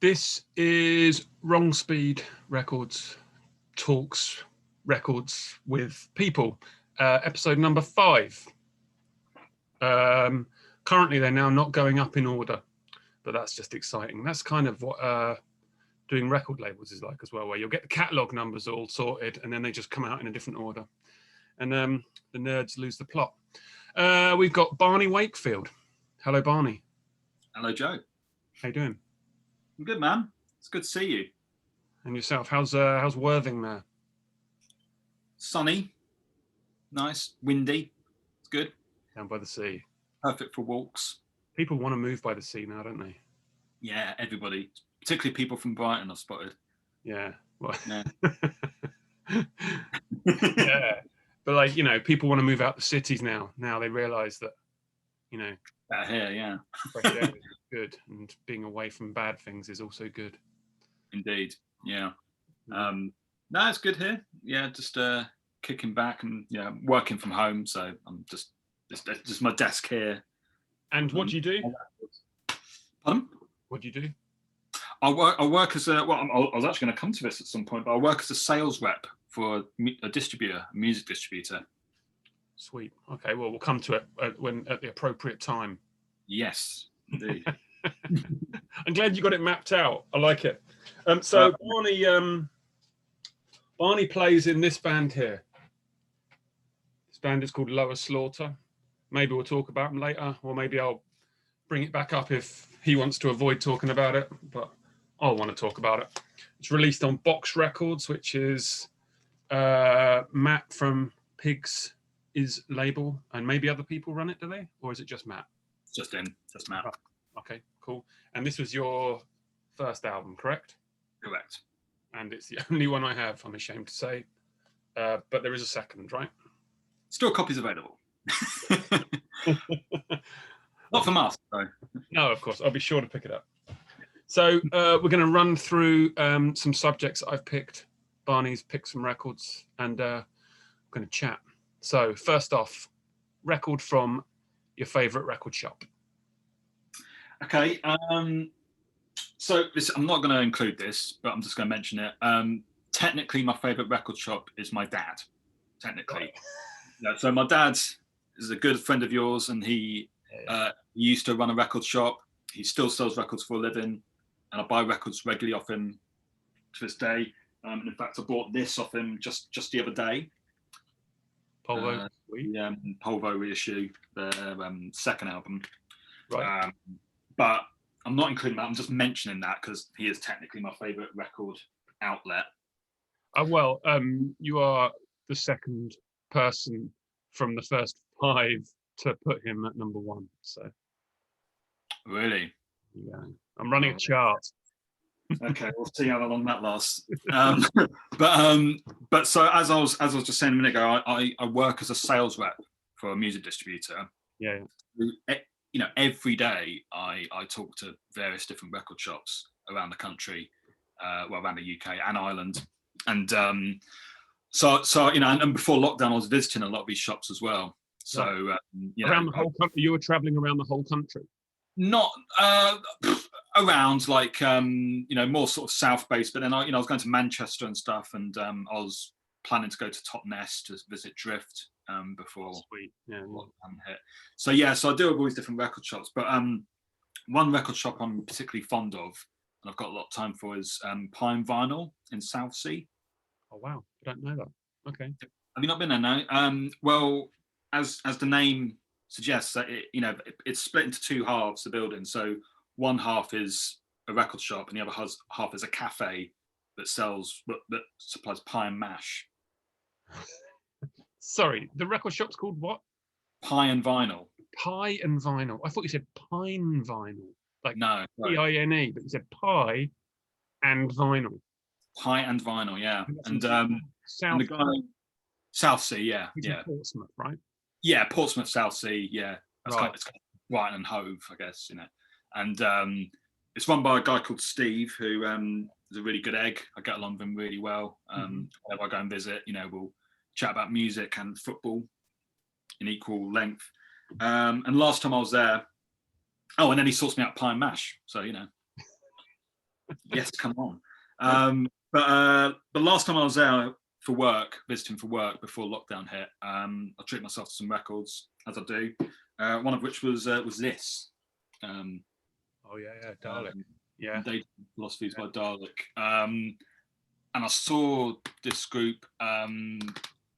This is Wrong Speed Records, Talks Records with People, episode number 5. Currently, they're now not going up in order, but that's just exciting. That's kind of what doing record labels is like as well, where you'll get the catalogue numbers all sorted and then they just come out in a different order. And the nerds lose the plot. We've got Barney Wakefield. Hello, Barney. Hello, Joe. How you doing? I'm good, man. It's good to see you. And yourself? How's Worthing there? Sunny, nice, windy. It's good. Down by the sea. Perfect for walks. People want to move by the sea now, don't they? Yeah, everybody, particularly people from Brighton, I've spotted. Yeah. Well, yeah. Yeah. But like, people want to move out the cities now. Now they realise that, Out here, yeah. fresh air is good, and being away from bad things is also good. Indeed, yeah. No, it's good here. Yeah, just kicking back and working from home. So I'm just my desk here. And what do you do? Pardon? What do you do? I work as I was actually going to come to this at some point, but I work as a sales rep for a distributor, a music distributor. Sweet. Okay, well, we'll come to it at the appropriate time. Yes, indeed. I'm glad you got it mapped out. I like it. So Barney plays in this band here. This band is called Lower Slaughter. Maybe we'll talk about them later, or maybe I'll bring it back up if he wants to avoid talking about it, but I'll want to talk about it. It's released on Box Records, which is Matt from Pigs' label, and maybe other people run it, do they? Or is it just Matt? Just Matt. Oh, okay, cool. And this was your first album, correct? Correct. And it's the only one I have, I'm ashamed to say. But there is a second, right? Still copies available. Not from us, though. No, of course. I'll be sure to pick it up. So we're going to run through some subjects that I've picked. Barney's picked some records, and we're going to chat. So first off, record from your favourite record shop. Okay. So I'm not going to include this, but I'm just going to mention it. Technically, my favourite record shop is my dad. Technically. Yeah, so my dad is a good friend of yours, and he used to run a record shop. He still sells records for a living, and I buy records regularly off him to this day. And in fact, I bought this off him just the other day. Polvo, Polvo reissue, their second album. Right. But I'm not including that. I'm just mentioning that because he is technically my favourite record outlet. Well, you are the second person from the first 5 to put him at number 1. So. Really? Yeah. I'm running a chart. Okay, we'll see how long that lasts. But so as I was just saying a minute ago, I work as a sales rep for a music distributor. Yeah. Every day I talk to various different record shops around the country, around the UK and Ireland, and so and before lockdown I was visiting a lot of these shops as well. So around the whole country, you were traveling around the whole country. Not around like more sort of south based, but then I was going to Manchester and stuff, and I was planning to go to Totnes to visit Drift before lockdown hit. So I do have all these different record shops, but one record shop I'm particularly fond of, and I've got a lot of time for, is Pine Vinyl in Southsea. Oh wow, I don't know that. Okay. Have you not been there now? Well, as the name suggests, that it's split into 2 halves, the building. So one half is a record shop, and the other half is a cafe that supplies pie and mash. Sorry, the record shop's called what? Pie and Vinyl. Pie and Vinyl. I thought you said Pine Vinyl. Like no, P-I-N-E, but you said pie and vinyl. Pie and Vinyl, yeah. And the guy Southsea, yeah. Portsmouth, right? Yeah, Portsmouth, Southsea, yeah. That's right. It's kind of Brighton and Hove, I guess, And it's run by a guy called Steve, who is a really good egg. I get along with him really well. Whenever I go and visit, we'll chat about music and football in equal length. And last time I was there, and then he sorts me out pie and mash. So, Yes, come on. But the last time I was there for work, visiting for work before lockdown hit, I treated myself to some records, as I do. One of which was this. Oh yeah, Dalek. Yeah. Data Philosophies by Dalek. And I saw this group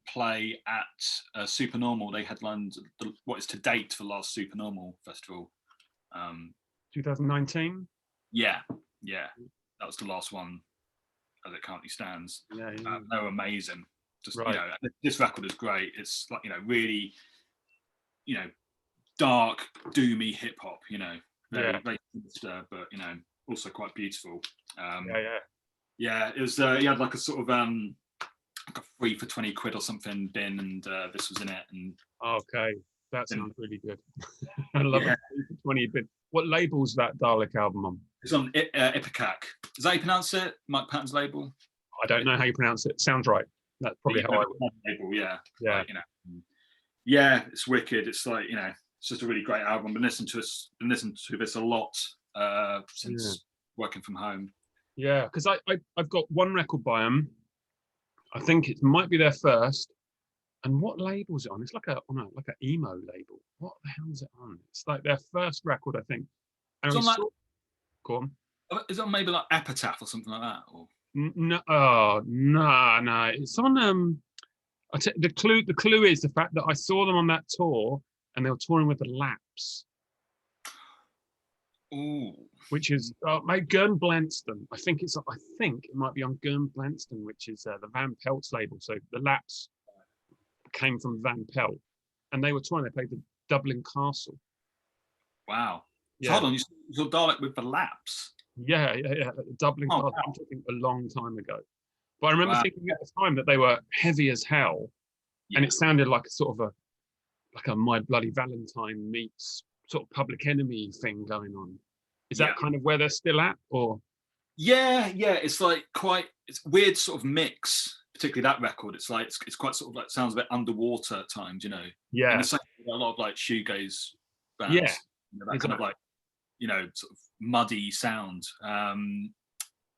play at Supernormal. They headlined what is to date the last Supernormal festival. 2019. Yeah, that was the last one as it currently stands. Yeah. They were amazing. Just right. This record is great. It's like really, dark, doomy hip hop. Very sinister, but also quite beautiful. Yeah, it was. He had like a sort of like a 3 for 20 quid or something bin, and this was in it. And okay, that sounds really good. I love it. 20 bin. What label's that Dalek album on? It's on Epideme. Is that how you pronounce it? Mike Patton's label. I don't know how you pronounce it. Sounds right. That's probably how I would. Label, yeah. Like, yeah, it's wicked. It's like it's just a really great album. Been listening to this a lot since working from home. Yeah, because I've got one record by them. I think it might be their first. And what label is it on? It's like a emo label. What the hell is it on? It's like their first record, I think. And go on. Is it on maybe like Epitaph or something like that? Or no, no. It's on the clue is the fact that I saw them on that tour and they were touring with the Laps. Ooh. Which is Gurn Blanston. I think it might be on Gurn Blanston, which is the Van Pelt's label. So the Laps came from Van Pelt, and they were touring. They played the Dublin Castle. Wow. Yeah. So hold on, you saw Dalek with the Laps? Yeah. Dublin Castle. Wow. I'm talking a long time ago, but I remember thinking at the time that they were heavy as hell, and it sounded like a sort of a My Bloody Valentine meets sort of Public Enemy thing going on. Is that kind of where they're still at, or? Yeah, it's like it's weird sort of mix, particularly that record. It's like it's quite sort of like sounds a bit underwater at times, Yeah. And it's like a lot of like shoegaze bands. Yeah. That kind of like sort of muddy sound.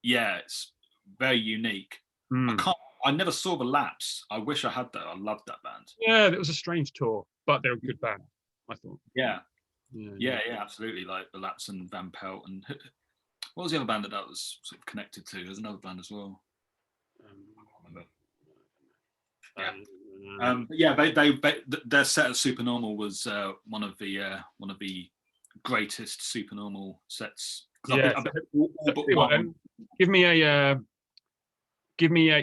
It's very unique. I never saw the Laps. I wish I had that. I loved that band. Yeah, it was a strange tour, but they're a good band, I thought. Yeah, absolutely. Like the Laps and Van Pelt, and what was the other band that was sort of connected to? There's another band as well. I can't remember. Their set at Supernormal was one of the greatest Supernormal sets. Yeah. Give me a.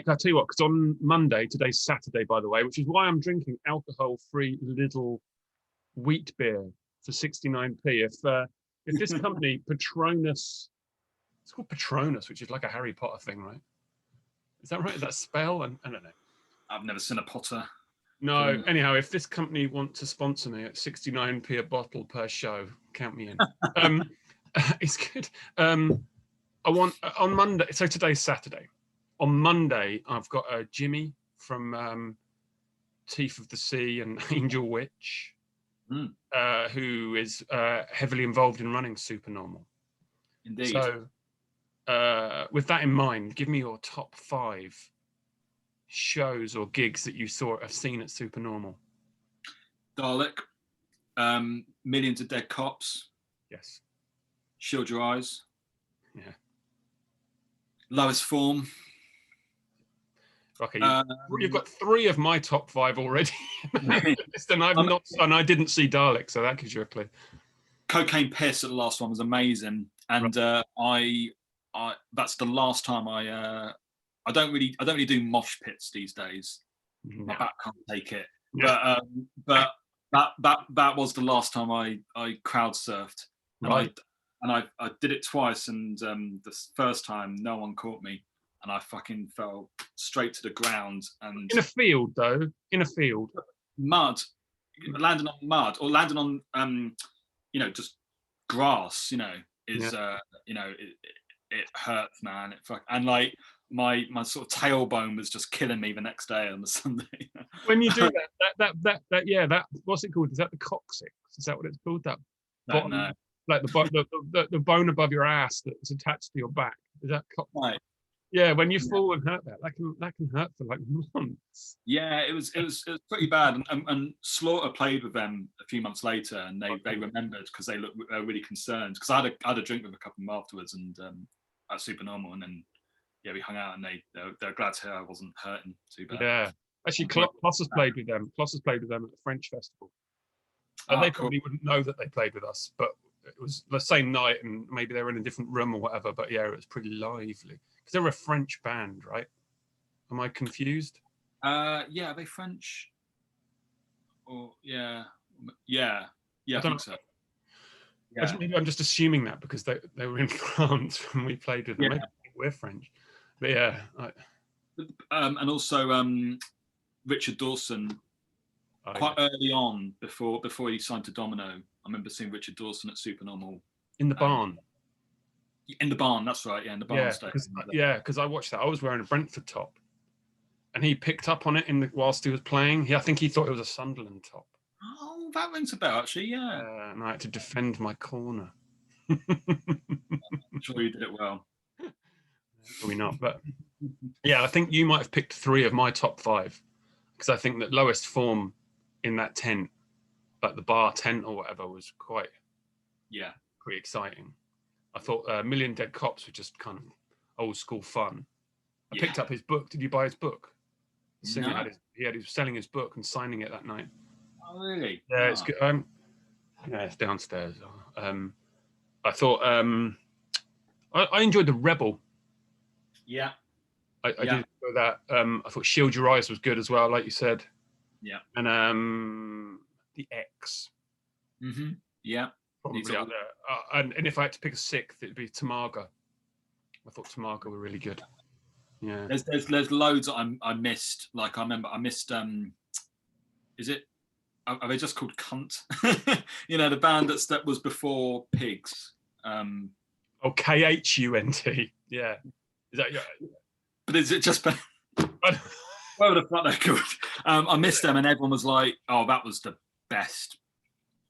I'll tell you what, because on Monday, today's Saturday, by the way, which is why I'm drinking alcohol-free little wheat beer for 69p. If this company Patronus, it's called Patronus, which is like a Harry Potter thing, right? Is that right? Is that spell? I don't know. I've never seen a Potter. No. Anyhow, if this company wants to sponsor me at 69p a bottle per show, count me in. It's good. I want on Monday. So today's Saturday. On Monday, I've got Jimmy from Teeth of the Sea and Angel Witch, who is heavily involved in running Supernormal. Indeed. So, with that in mind, give me your top 5 shows or gigs that you have seen at Supernormal. Dalek, Millions of Dead Cops. Yes. Shield Your Eyes. Yeah. Lowest Form. Okay, you've got 3 of my top 5 already. And I didn't see Dalek, so that gives you a clue. Cocaine Piss at the last one was amazing, and I that's the last time I don't really do mosh pits these days. No. My back can't take it. Yeah. But that was the last time I crowd surfed, and I did it twice, and the first time no one caught me. And I fucking fell straight to the ground. And in a field, though, mud, landing on mud or landing on, just grass. Is it hurts, man. And like my sort of tailbone was just killing me the next day on the Sunday. When you do that, what's it called? Is that the coccyx? Is that what it's called? That bottom, like the bone above your ass that's attached to your back. Is that Right. Yeah, when you Yeah. fall and hurt that can hurt for like months. Yeah, it was pretty bad. And Slaughter played with them a few months later, and they remembered because they were really concerned. Because I had a drink with a couple of them afterwards, and at Supernormal, and then we hung out, and they're glad to hear I wasn't hurting too bad. Yeah, actually, Colossus played with them. Colossus played with them at the French festival, and they probably wouldn't know that they played with us, but it was the same night, and maybe they were in a different room or whatever. But yeah, it was pretty lively because they're a French band, right? Am I confused? Yeah, are they French? Or yeah, I think so. Yeah. Maybe I'm just assuming that because they were in France when we played with them. Maybe we're French, but yeah. And also Richard Dawson. Quite early on, before he signed to Domino, I remember seeing Richard Dawson at Supernormal in the barn. In the barn, that's right. Yeah, in the barn. Because I watched that. I was wearing a Brentford top, and he picked up on it whilst he was playing. I think he thought it was a Sunderland top. Oh, that rings a bell, actually. Yeah. And I had to defend my corner. I'm sure you did it well. Probably not, but yeah, I think you might have picked 3 of my top 5 because I think that lowest form in that tent, like the bar tent or whatever, was pretty exciting. I thought Million Dead Cops were just kind of old school fun. I picked up his book. Did you buy his book? He was selling his book and signing it that night. Oh, really? Yeah, it's good. It's downstairs. I thought I enjoyed the Rebel. Yeah. I did enjoy that. I thought Shield Your Eyes was good as well, like you said. Yeah. And the X. Mm-hmm. Yeah. Probably up there. And if I had to pick a 6th, it'd be Tamaga. I thought Tamaga were really good. Yeah. There's loads that I missed. Like I remember I missed is it are they just called Cunt? The band that was before Pigs. KHUNT. Yeah. Is that But is it just where the fuck they're called? I missed them, and everyone was like, "Oh, that was the best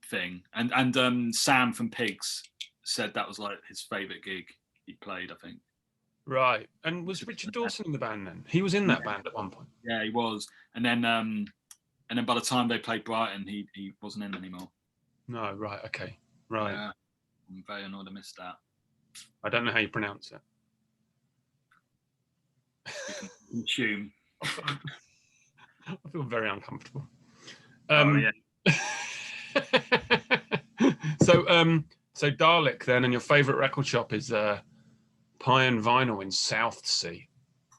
thing." And Sam from Pigs said that was like his favourite gig he played, I think. Right. And was Richard Dawson in the band then? He was in that band at one point. Yeah, he was. And then by the time they played Brighton, he wasn't in anymore. No, right, okay. Right. Yeah. I'm very annoyed I missed that. I don't know how you pronounce it. You can assume. I feel very uncomfortable. Yeah. So Dalek then, and your favourite record shop is Pie and Vinyl in Southsea.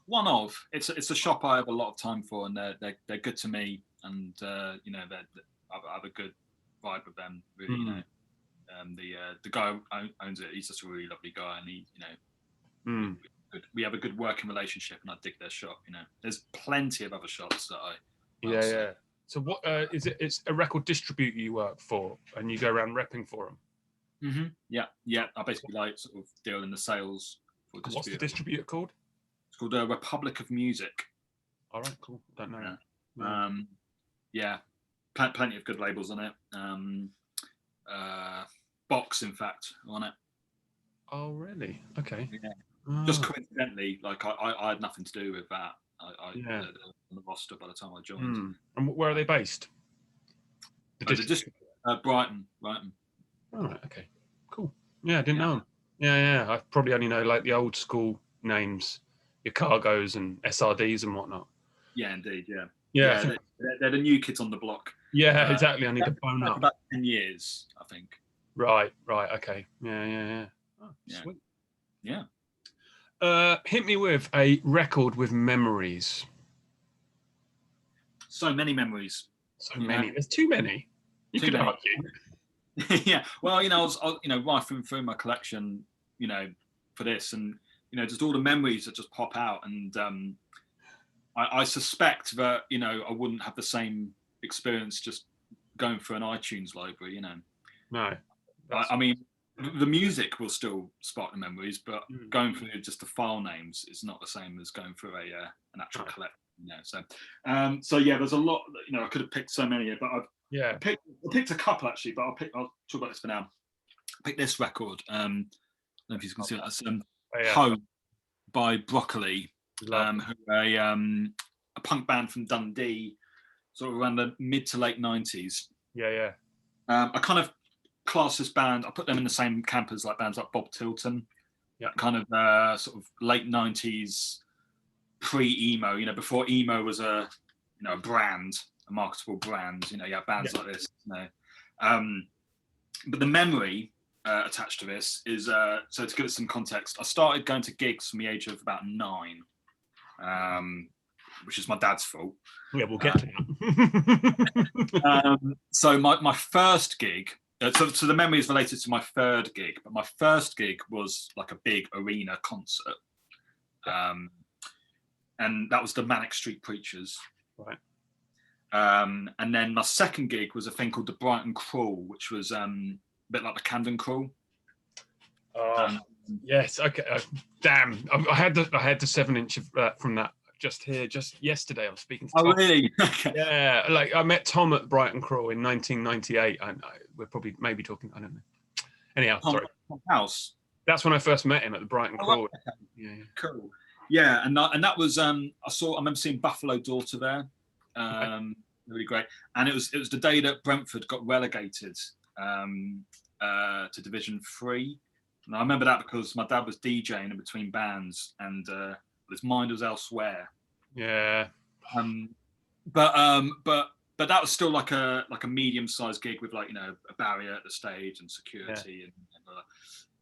One of it's a shop I have a lot of time for, and they're good to me, and I have a good vibe with them. Really, the guy who owns it, he's just a really lovely guy, and we have a good working relationship, and I dig their shop. There's plenty of other shops that I. Yeah. So what is it? It's a record distributor you work for, and you go around repping for them. Mm-hmm. Yeah. I basically like sort of deal in the sales. For what's the distributor called? It's called Republic of Music. All right, cool. Don't know. Yeah. Plenty of good labels on it. Box, in fact, on it. Oh, really? Okay. Yeah. Just coincidentally, like I had nothing to do with that. I on the roster by the time I joined. And where are they based? Brighton. All right. Okay. Cool. Yeah, I didn't know. Yeah. I probably only know like the old school names, your Cargos and SRDs and whatnot. Yeah, indeed. Yeah. They're the new kids on the block. Yeah, exactly. I need to bone up. About 10 years, I think. Right. Okay. Yeah. Oh, sweet. Yeah. Hit me with a record with memories. So many memories. So many. There's too many. You could argue. Yeah. Well, I was rifling through my collection, for this, and just all the memories that just pop out, and I suspect that I wouldn't have the same experience just going through an iTunes library. No. I mean, the music will still spark the memories, but going through just the file names is not the same as going through an actual collection. So there's a lot. I could have picked so many, but I picked a couple actually. But I'll talk about this for now. picked this record. I don't know if you can see it. That's Oh, yeah. Home by Broccoli, Love who are a punk band from Dundee, sort of around the mid to late 90s. Yeah. I kind of class this band, I put them in the same camp as like bands like Bob Tilton. Yeah. Kind of sort of late 90s pre-emo, you know, before emo was a brand, a marketable brand, you know, you have bands like this, you know. But the memory attached to this is, so to give it some context, I started going to gigs from the age of about 9, which is my dad's fault. Yeah, we'll get to that. So my first gig, so the memory is related to my third gig, but my first gig was like a big arena concert. And that was the Manic Street Preachers. Right. And then my second gig was a thing called the Brighton Crawl, which was a bit like the Camden Crawl. Yes. Okay. Damn. I had the 7-inch from that just yesterday. I was speaking to Tom. Oh, really? Okay. Yeah. Like I met Tom at Brighton Crawl in 1998. And we're probably maybe talking. I don't know. Anyhow, sorry. House. That's when I first met him at the Brighton Crawl. Okay. Yeah. Cool. Yeah, and that was I remember seeing Buffalo Daughter there, really great. And it was the day that Brentford got relegated to Division 3, and I remember that because my dad was DJing in between bands, and his mind was elsewhere. Yeah. But that was still like a medium-sized gig with like, you know, a barrier at the stage and security, and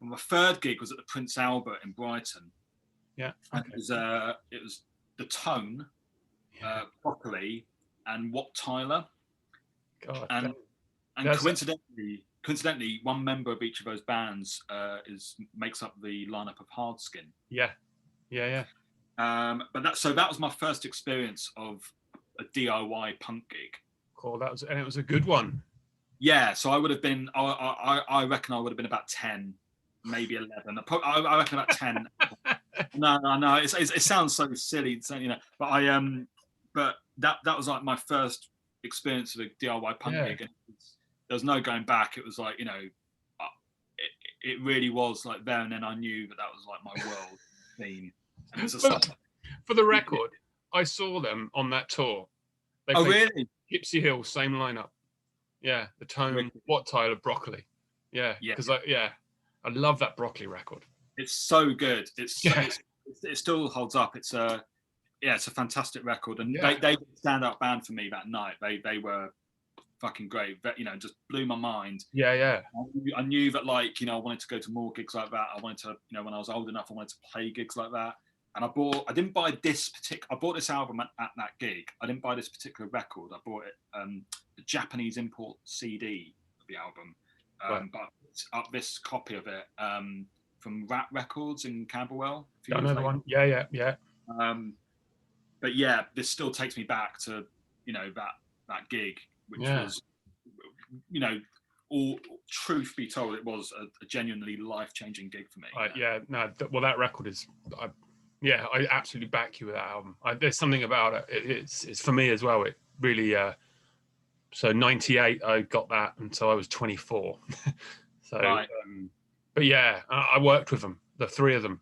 my third gig was at the Prince Albert in Brighton. Yeah, okay. It was the Tone, Broccoli, and Wat Tyler. God, and coincidentally, one member of each of those bands makes up the lineup of Hardskin. Yeah. But that was my first experience of a DIY punk gig. Cool. It was a good one. Yeah, so I would have been. I reckon I would have been about 10, maybe 11. I reckon about 10. No. It sounds so silly, you know. But that was like my first experience of a DIY punk gig, and there was no going back. It was like, you know, it really was like there and then. I knew that was like my world theme. For the record, I saw them on that tour. They really? Gypsy Hill, same lineup. Yeah, the Tone, Wat Tyler, Broccoli. Yeah, because I love that Broccoli record. It's so good. It still holds up. It's a fantastic record, and they stand up band for me that night. They were fucking great. You know, just blew my mind. Yeah. I knew that, like, you know, I wanted to go to more gigs like that. I wanted to, you know, when I was old enough, I wanted to play gigs like that. And I bought this album at that gig. I didn't buy this particular record. I bought it, the Japanese import CD of the album, but up this copy of it. From Rat Records in Camberwell. Another one. Yeah. But yeah, this still takes me back to, you know, that gig, which was, you know, all truth be told, it was a genuinely life-changing gig for me. That record is, I absolutely back you with that album. There's something about it. It's for me as well. It really. So 98, I got that, and so I was 24. So. Right. But yeah, I worked with them, the three of them.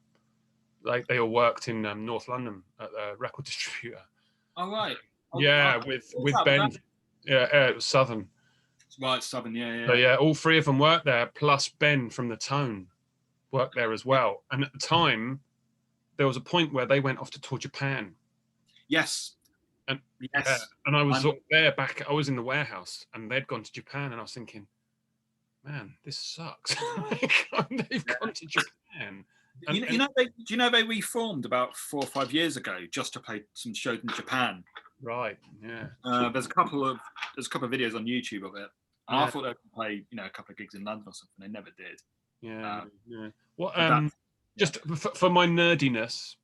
Like they all worked in North London at the record distributor. Oh, right. With Ben. Yeah, it was Southern. Right, Southern, yeah. So yeah, all three of them worked there, plus Ben from the Tone worked there as well. And at the time, there was a point where they went off to tour Japan. Yes. And I was there back. I was in the warehouse, and they'd gone to Japan, and I was thinking, man, this sucks. They've gone to Japan. Do you know they reformed about 4 or 5 years ago just to play some shows in Japan? Right. Yeah. There's a couple of videos on YouTube of it. And I thought they would play, you know, a couple of gigs in London or something. They never did. Yeah. What? Just for my nerdiness,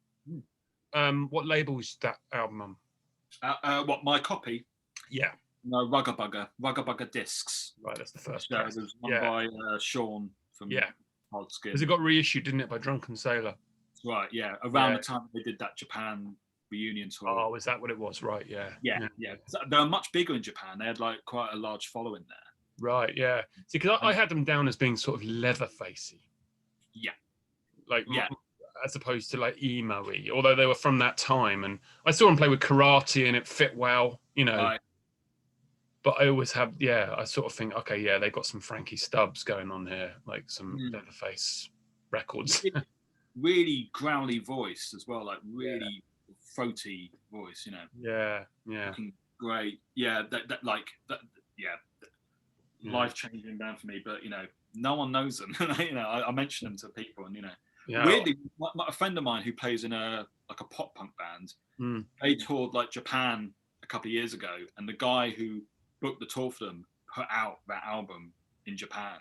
what label is that album on? What, my copy? Yeah. No, Rugger Bugger Discs. Right, that's the first. There's one by Sean from Hardskin. Because it got reissued, didn't it, by Drunken Sailor? Right, yeah. Around the time they did that Japan reunion tour. Oh, is that what it was? Right, yeah. Yeah. So they were much bigger in Japan. They had like quite a large following Right, yeah. See, because I had them down as being sort of Leatherfacey. Yeah. Like, Yeah. as opposed to like emo-y, although they were from that time. And I saw them play with karate and it fit well, you know. Right. But I always have, I sort of think, okay, yeah, they got some Frankie Stubbs going on here, like some Leatherface records. Really growly voice as well, like really throaty voice, you know. Yeah. Looking great. Yeah, that life-changing band for me, but you know, no one knows them. You know, I mention them to people, and you know, weirdly, a friend of mine who plays in a pop punk band, they toured like Japan a couple of years ago, and the guy who booked the tour for them put out that album in Japan.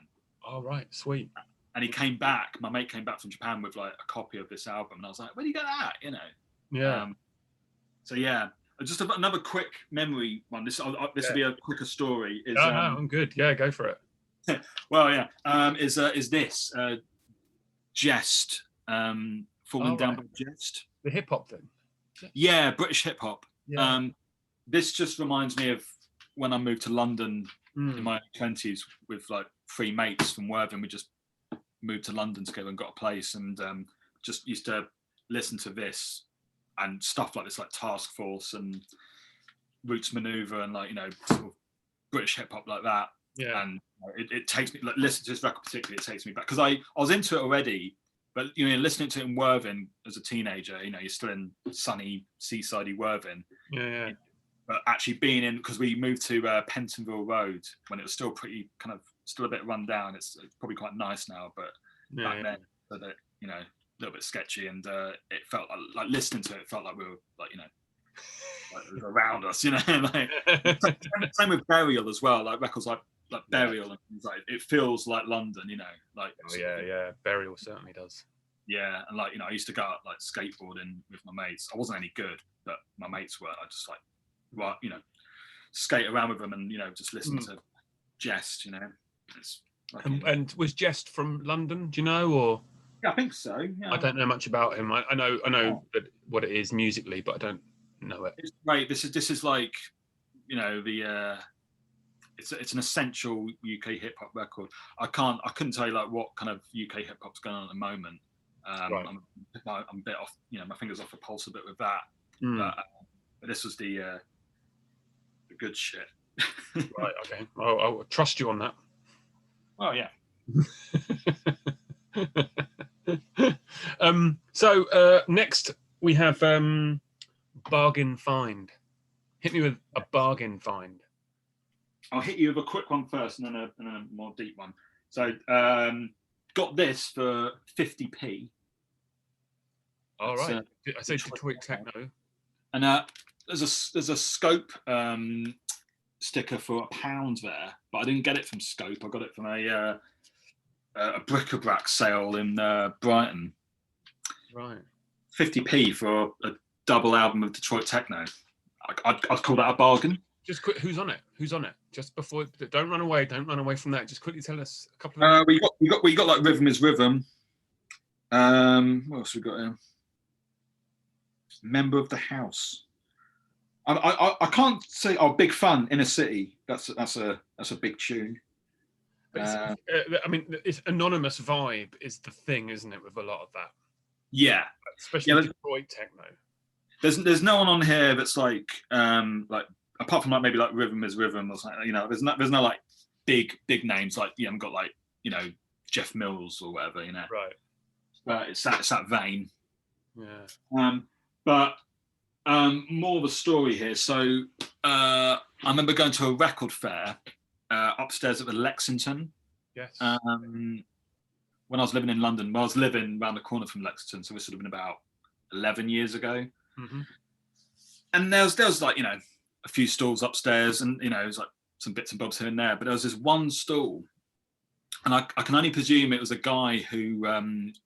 Oh right, sweet. And he came back. My mate came back from Japan with like a copy of this album, and I was like, "Where do you get that?" You know. Yeah. So yeah, just another quick memory one. This will be a quicker story. Is, no, I'm good. Yeah, go for it. Well, yeah. Is this Jest falling down by Jest? The hip hop thing. Yeah, British hip hop. Yeah. This just reminds me of when I moved to London in my 20s with like 3 mates from Worthing. We just moved to London together and got a place, and just used to listen to this and stuff like this, like Task Force and Roots Maneuver, and like, you know, sort of British hip hop like that. Yeah. And it takes me, like, listen to this record particularly, it takes me back, because I was into it already, but you know, listening to it in Worthing as a teenager, you know, you're still in sunny seasidey Worthing. Yeah. But actually being in, because we moved to Pentonville Road when it was still pretty kind of still a bit run down. It's probably quite nice now, but back then, so that, you know, a little bit sketchy, and it felt like listening to it felt like we were like, you know, like it was around us, you know. Like, same with Burial as well, like records like Burial and things like, it feels like London, you know, like. Oh yeah, Burial certainly does. Yeah, and like, you know, I used to go out like skateboarding with my mates. I wasn't any good, but my mates were. I just like, well, you know, skate around with them and, you know, just listen to Jest, you know. It's like, and was Jest from London, do you know, or? Yeah, I think so. Yeah. I don't know much about him. I know that what it is musically, but I don't know it. It's great. This is like, you know, the it's an essential UK hip hop record. I couldn't tell you like what kind of UK hip hop's going on at the moment. Right. I'm a bit off, you know, my fingers off the pulse a bit with that. But this was the good shit. Right. Okay. I'll trust you on that. Well, yeah. So next we have bargain find. Hit me with a bargain find. I'll hit you with a quick one first, and then a more deep one. So got this for 50p. All right. I say Detroit Techno. And there's a Scope sticker for £1 there, but I didn't get it from Scope. I got it from a bric-a-brac sale in Brighton. Right. 50p for a double album of Detroit Techno. I'd call that a bargain. Just quick, who's on it? Just before, don't run away from that. Just quickly tell us a couple of. We got like Rhythm is Rhythm. What else we got here? Member of the House. I can't say. Oh, Big Fun, Inner City. That's a big tune. I mean, it's anonymous vibe is the thing, isn't it? With a lot of that. Yeah, especially Detroit Techno. There's no one on here that's like apart from like maybe like Rhythm is Rhythm or something. You know, there's no like big names, like you haven't got like, you know, Jeff Mills or whatever, you know. Right. But it's that vein. Yeah. But more of a story here. So I remember going to a record fair upstairs at the Lexington. Yes. When I was living in London, I was living around the corner from Lexington, so this would have been about 11 years ago. Mm-hmm. And there was like, you know, a few stalls upstairs, and you know, it was like some bits and bobs here and there. But there was this one stall, and I can only presume it was a guy who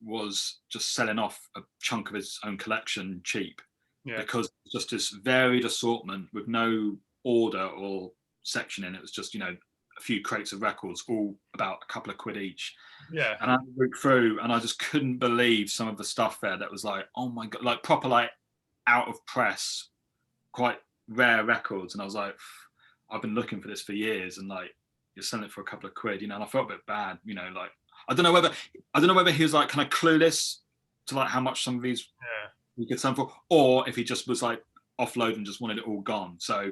was just selling off a chunk of his own collection cheap, because it's just this varied assortment with no order or section in it. It was just, you know, a few crates of records, all about a couple of quid each. Yeah. And I looked through, and I just couldn't believe some of the stuff there that was like, oh my God, like proper like out of press, quite rare records. And I was like, I've been looking for this for years, and like you're selling it for a couple of quid, you know. And I felt a bit bad, you know, like I don't know whether he was like kind of clueless to like how much some of these he could sell for, or if he just was like offload and just wanted it all gone. So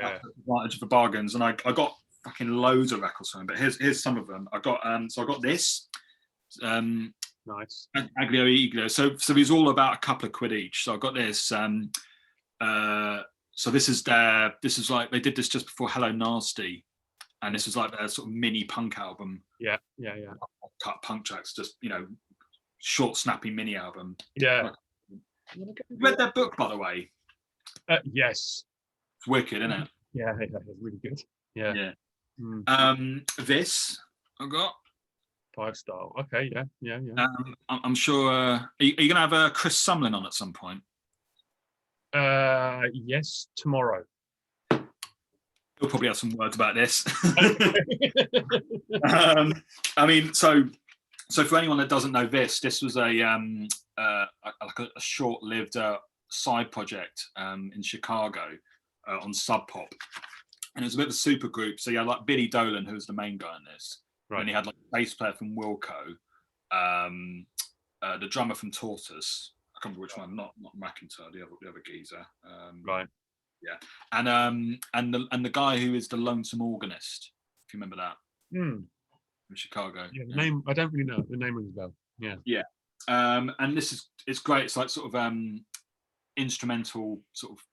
advantage for bargains, and I got fucking loads of records from him. But here's some of them. I got this. Nice. Aglio Iglio. So he's all about a couple of quid each. So I got this. So this is like they did this just before Hello Nasty, and this was like their sort of mini punk album. Yeah. Cut punk tracks, just, you know, short, snappy mini album. Yeah. You read their book, by the way? Yes. It's wicked, isn't it? Yeah, it's really good. Yeah. This I got 5-star. Okay, yeah. I'm sure. Are you gonna have Chris Sumlin on at some point? Yes, tomorrow. He'll probably have some words about this. I mean, so for anyone that doesn't know this was a short-lived side project in Chicago on Sub Pop, and it was a bit of a super group. So you had like Billy Dolan, who was the main guy in this, right. And he had like a bass player from Wilco, the drummer from Tortoise. I can't remember which one, not McIntyre, the other geezer. Right. Yeah, and the guy who is the lonesome organist, if you remember that, from Chicago. Yeah, the name I don't really know. The name rings a bell. Yeah. And it's great. It's like sort of instrumental, sort of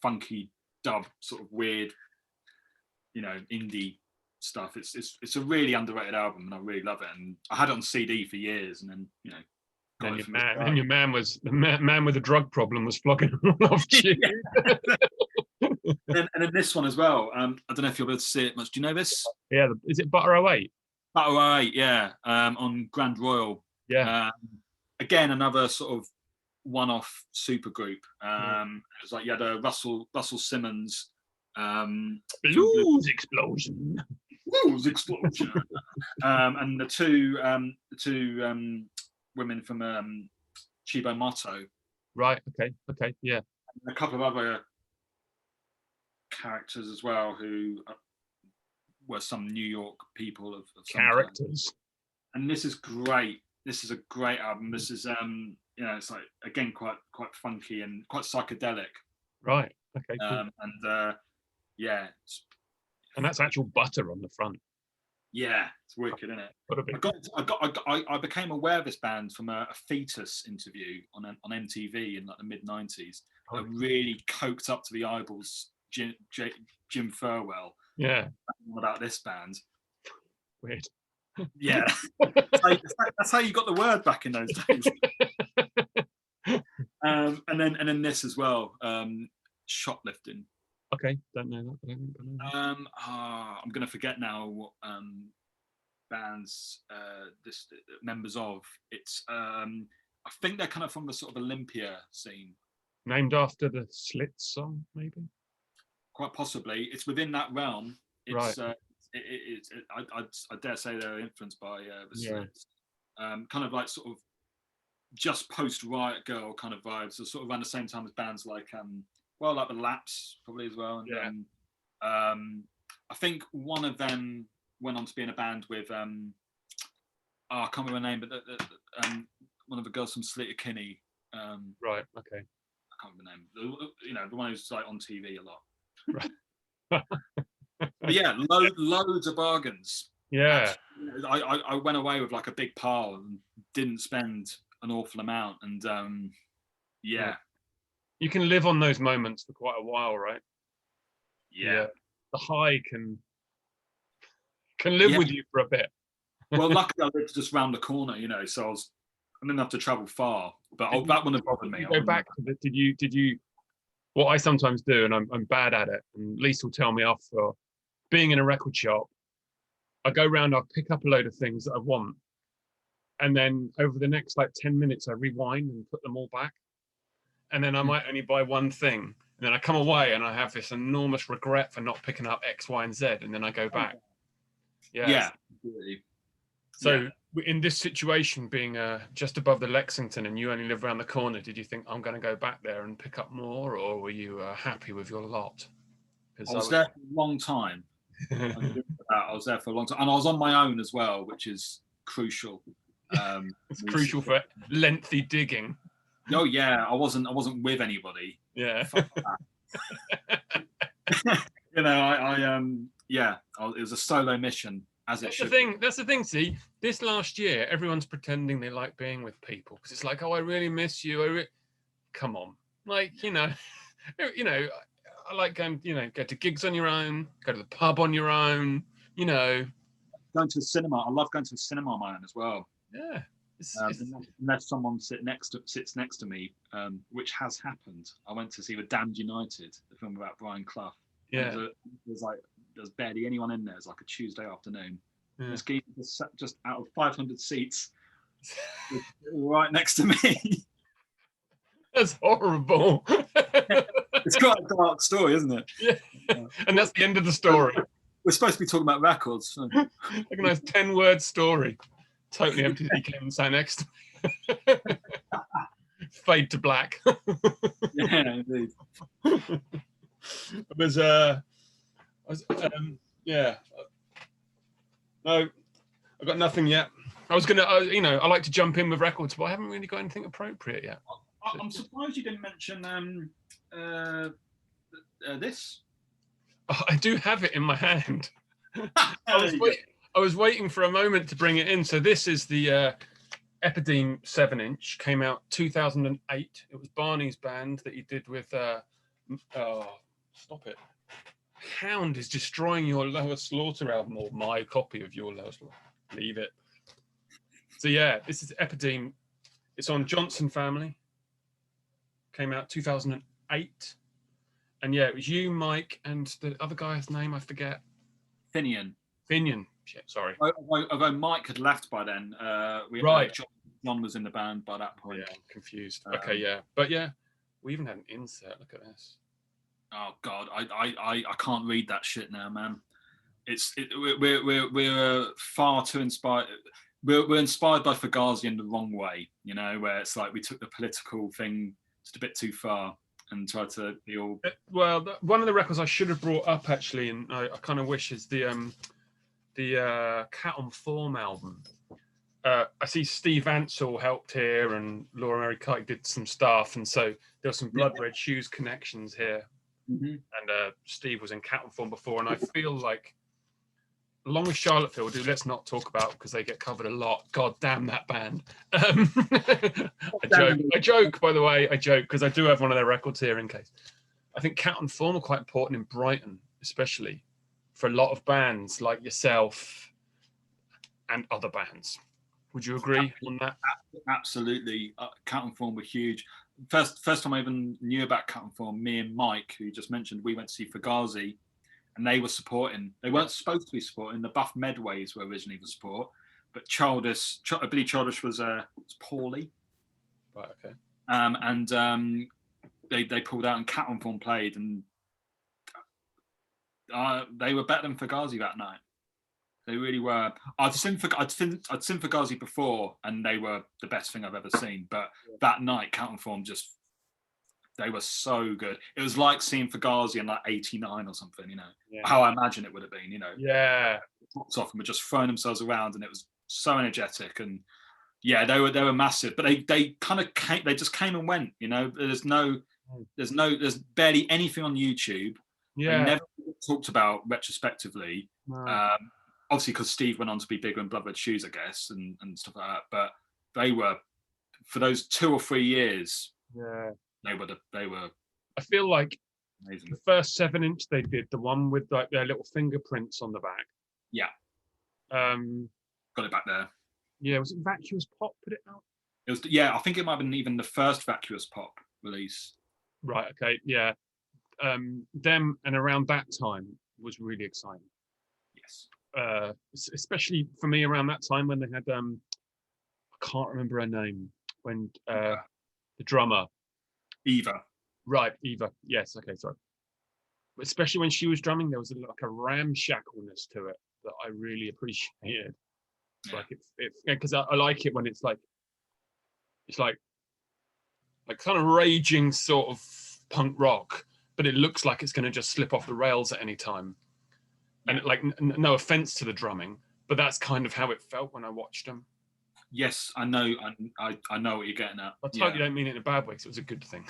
funky dub, sort of weird, you know, indie stuff. It's a really underrated album, and I really love it. And I had it on CD for years, and then, you know. Then your man with a drug problem was flogging all off you. and then this one as well. I don't know if you'll be able to see it much. Do you know this? Yeah, is it Butter 08? Butter 08, yeah. On Grand Royal. Yeah. Again, another sort of one-off super group. It was like you had a Russell Simmons. Blues explosion. Blues explosion. And the two women from Chibo Motto. Right. Okay. Yeah. And a couple of other characters as well who were some New York people of characters. And this is great. This is a great album. This is you know, it's like, again, quite funky and quite psychedelic. Right. Okay. Cool. And yeah. And that's actual butter on the front. Yeah, it's wicked, isn't it? I became aware of this band from a Fetus interview on MTV in like the mid '90s. A really coked up to the eyeballs Jim Furwell. Yeah. About this band. Weird. Yeah. That's how you got the word back in those days. And then this as well. Shoplifting. Okay, don't know that. I'm gonna forget now what bands this members of. It's I think they're kind of from the sort of Olympia scene. Named after the Slits song, maybe. Quite possibly, it's within that realm. It's right. I dare say they're influenced by the Slits. Kind of like sort of just post Riot Girl kind of vibes. So sort of around the same time as bands like like the Laps probably as well. And I think one of them went on to be in a band with I can't remember her name, but one of the girls from Sleater Kinney. Right. Okay. I can't remember the name. You know, the one who's like on TV a lot. Right. But yeah, loads of bargains. Yeah. I went away with like a big pile and didn't spend an awful amount, and yeah. You can live on those moments for quite a while, right? Yeah. The high can live with you for a bit. Well, luckily I lived just round the corner, you know, so I didn't have to travel far. But that wouldn't have bothered me. Go back to the, did you? What I sometimes do, and I'm bad at it, and Lisa will tell me off for being in a record shop. I go around, I'll pick up a load of things that I want, and then over the next like 10 minutes, I rewind and put them all back. And then I might only buy one thing. And then I come away and I have this enormous regret for not picking up X, Y, and Z. And then I go back. Yeah. So in this situation, being just above the Lexington and you only live around the corner, did you think, I'm going to go back there and pick up more? Or were you happy with your lot? I was there for a long time. I was there for a long time, and I was on my own as well, which is crucial. It's crucial for lengthy digging. Oh yeah, I wasn't with anybody. Yeah. You know, it was a solo mission, as it should be. That's the thing. See, this last year, everyone's pretending they like being with people because it's like, oh, I really miss you. Come on, like you know, I like going, go to gigs on your own, go to the pub on your own, Going to the cinema. I love going to the cinema on my own as well. Yeah. Unless someone sits next to me, which has happened. I went to see The Damned United, the film about Brian Clough. Yeah. There's barely anyone in there. It's like a Tuesday afternoon. Yeah. This geezer just out of 500 seats, right next to me. That's horrible. It's quite a dark story, isn't it? Yeah. And that's the end of the story. We're supposed to be talking about records. So. Like a nice 10-word story. Totally empty. He came and sat next to me. Fade to black. Yeah, indeed. Yeah. No, I've got nothing yet. I was gonna, I like to jump in with records, but I haven't really got anything appropriate yet. I'm surprised you didn't mention this. Oh, I do have it in my hand. I was waiting for a moment to bring it in. So this is the Epideme 7-inch. Came out 2008. It was Barney's band that he did with. Stop it! Hound is destroying your Lower Slaughter album, or my copy of your Lower Slaughter. Leave it. So yeah, this is Epideme. It's on Johnson Family. Came out 2008. And yeah, it was you, Mike, and the other guy's name I forget. Finian. Shit, sorry. Although Mike had left by then. Right. John was in the band by that point. Yeah, I'm confused. Okay, yeah. But yeah, we even had an insert. Look at this. Oh God, I can't read that shit now, man. We're far too inspired. We're inspired by Fugazi in the wrong way, where it's like we took the political thing just a bit too far and tried to be all. Well, one of the records I should have brought up actually, and I kind of wish, is the Cat on Form album. I see Steve Ansell helped here, and Laura Mary Kite did some stuff, and so there were some Blood Red Shoes connections here. Mm-hmm. And Steve was in Cat on Form before, and I feel like, along with Charlottesville, who let's not talk about because they get covered a lot. God damn that band. I joke, by the way. I joke because I do have one of their records here in case. I think Cat on Form are quite important in Brighton, especially for a lot of bands like yourself and other bands. Would you agree on that? Absolutely. Cat on Form were huge. First time I even knew about Cat on Form, me and Mike, who you just mentioned, we went to see Fugazi, and they were supporting. They weren't supposed to be supporting. The Buff Medways were originally the support, but Billy Childish was poorly. Right. Okay. And they pulled out, and Cat on Form played, and they were better than Fugazi that night. They really were. I'd seen Fugazi before, and they were the best thing I've ever seen. But that night, Cat on Form they were so good. It was like seeing Fugazi in like '89 or something, how I imagine it would have been, Yeah. Tops off and were just throwing themselves around, and it was so energetic. And yeah, they were massive. But they kind of came. They just came and went. There's barely anything on YouTube. Yeah. They never talked about retrospectively. No. Obviously, because Steve went on to be bigger in Blood Red Shoes, I guess, and stuff like that. But they were, for those 2 or 3 years, they were. I feel like amazing. The first 7-inch they did, the one with like their little fingerprints on the back. Yeah. Got it back there. Yeah, was it Vacuous Pop put it out? It was. Yeah, I think it might have been even the first Vacuous Pop release. Right. Okay. Yeah. Them and around that time was really exciting. Yes. Especially for me around that time when they had I can't remember her name, when the drummer Eva. Right, Eva. Yes, okay, sorry. But especially when she was drumming, there was like a ramshackleness to it that I really appreciated. Yeah. Like it's because I like it when it's like kind of raging sort of punk rock, but it looks like it's going to just slip off the rails at any time. and like no offense to the drumming, but that's kind of how it felt when I watched them. Yes, I know. I know what you're getting at. I totally don't mean it in a bad way, because it was a good thing.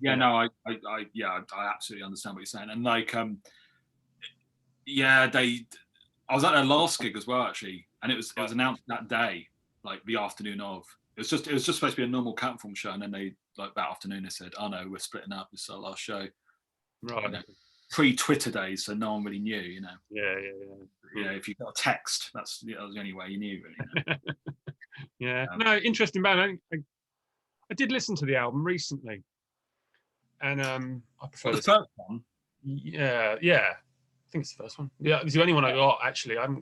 Yeah, no, I absolutely understand what you're saying. And like, yeah, I was at their last gig as well, actually, and it was announced that day, like the afternoon of. It was just supposed to be a normal Catform show, and then they like that afternoon they said, "Oh no, we're splitting up. This is our last show." Right. Pre-Twitter days, so no one really knew, you know. Yeah. If you got a text, that was the only way you knew, really. You know? Yeah. No, interesting band. I did listen to the album recently, and I prefer the first one. Yeah. I think it's the first one. Yeah, it's the only one I got, actually. I can't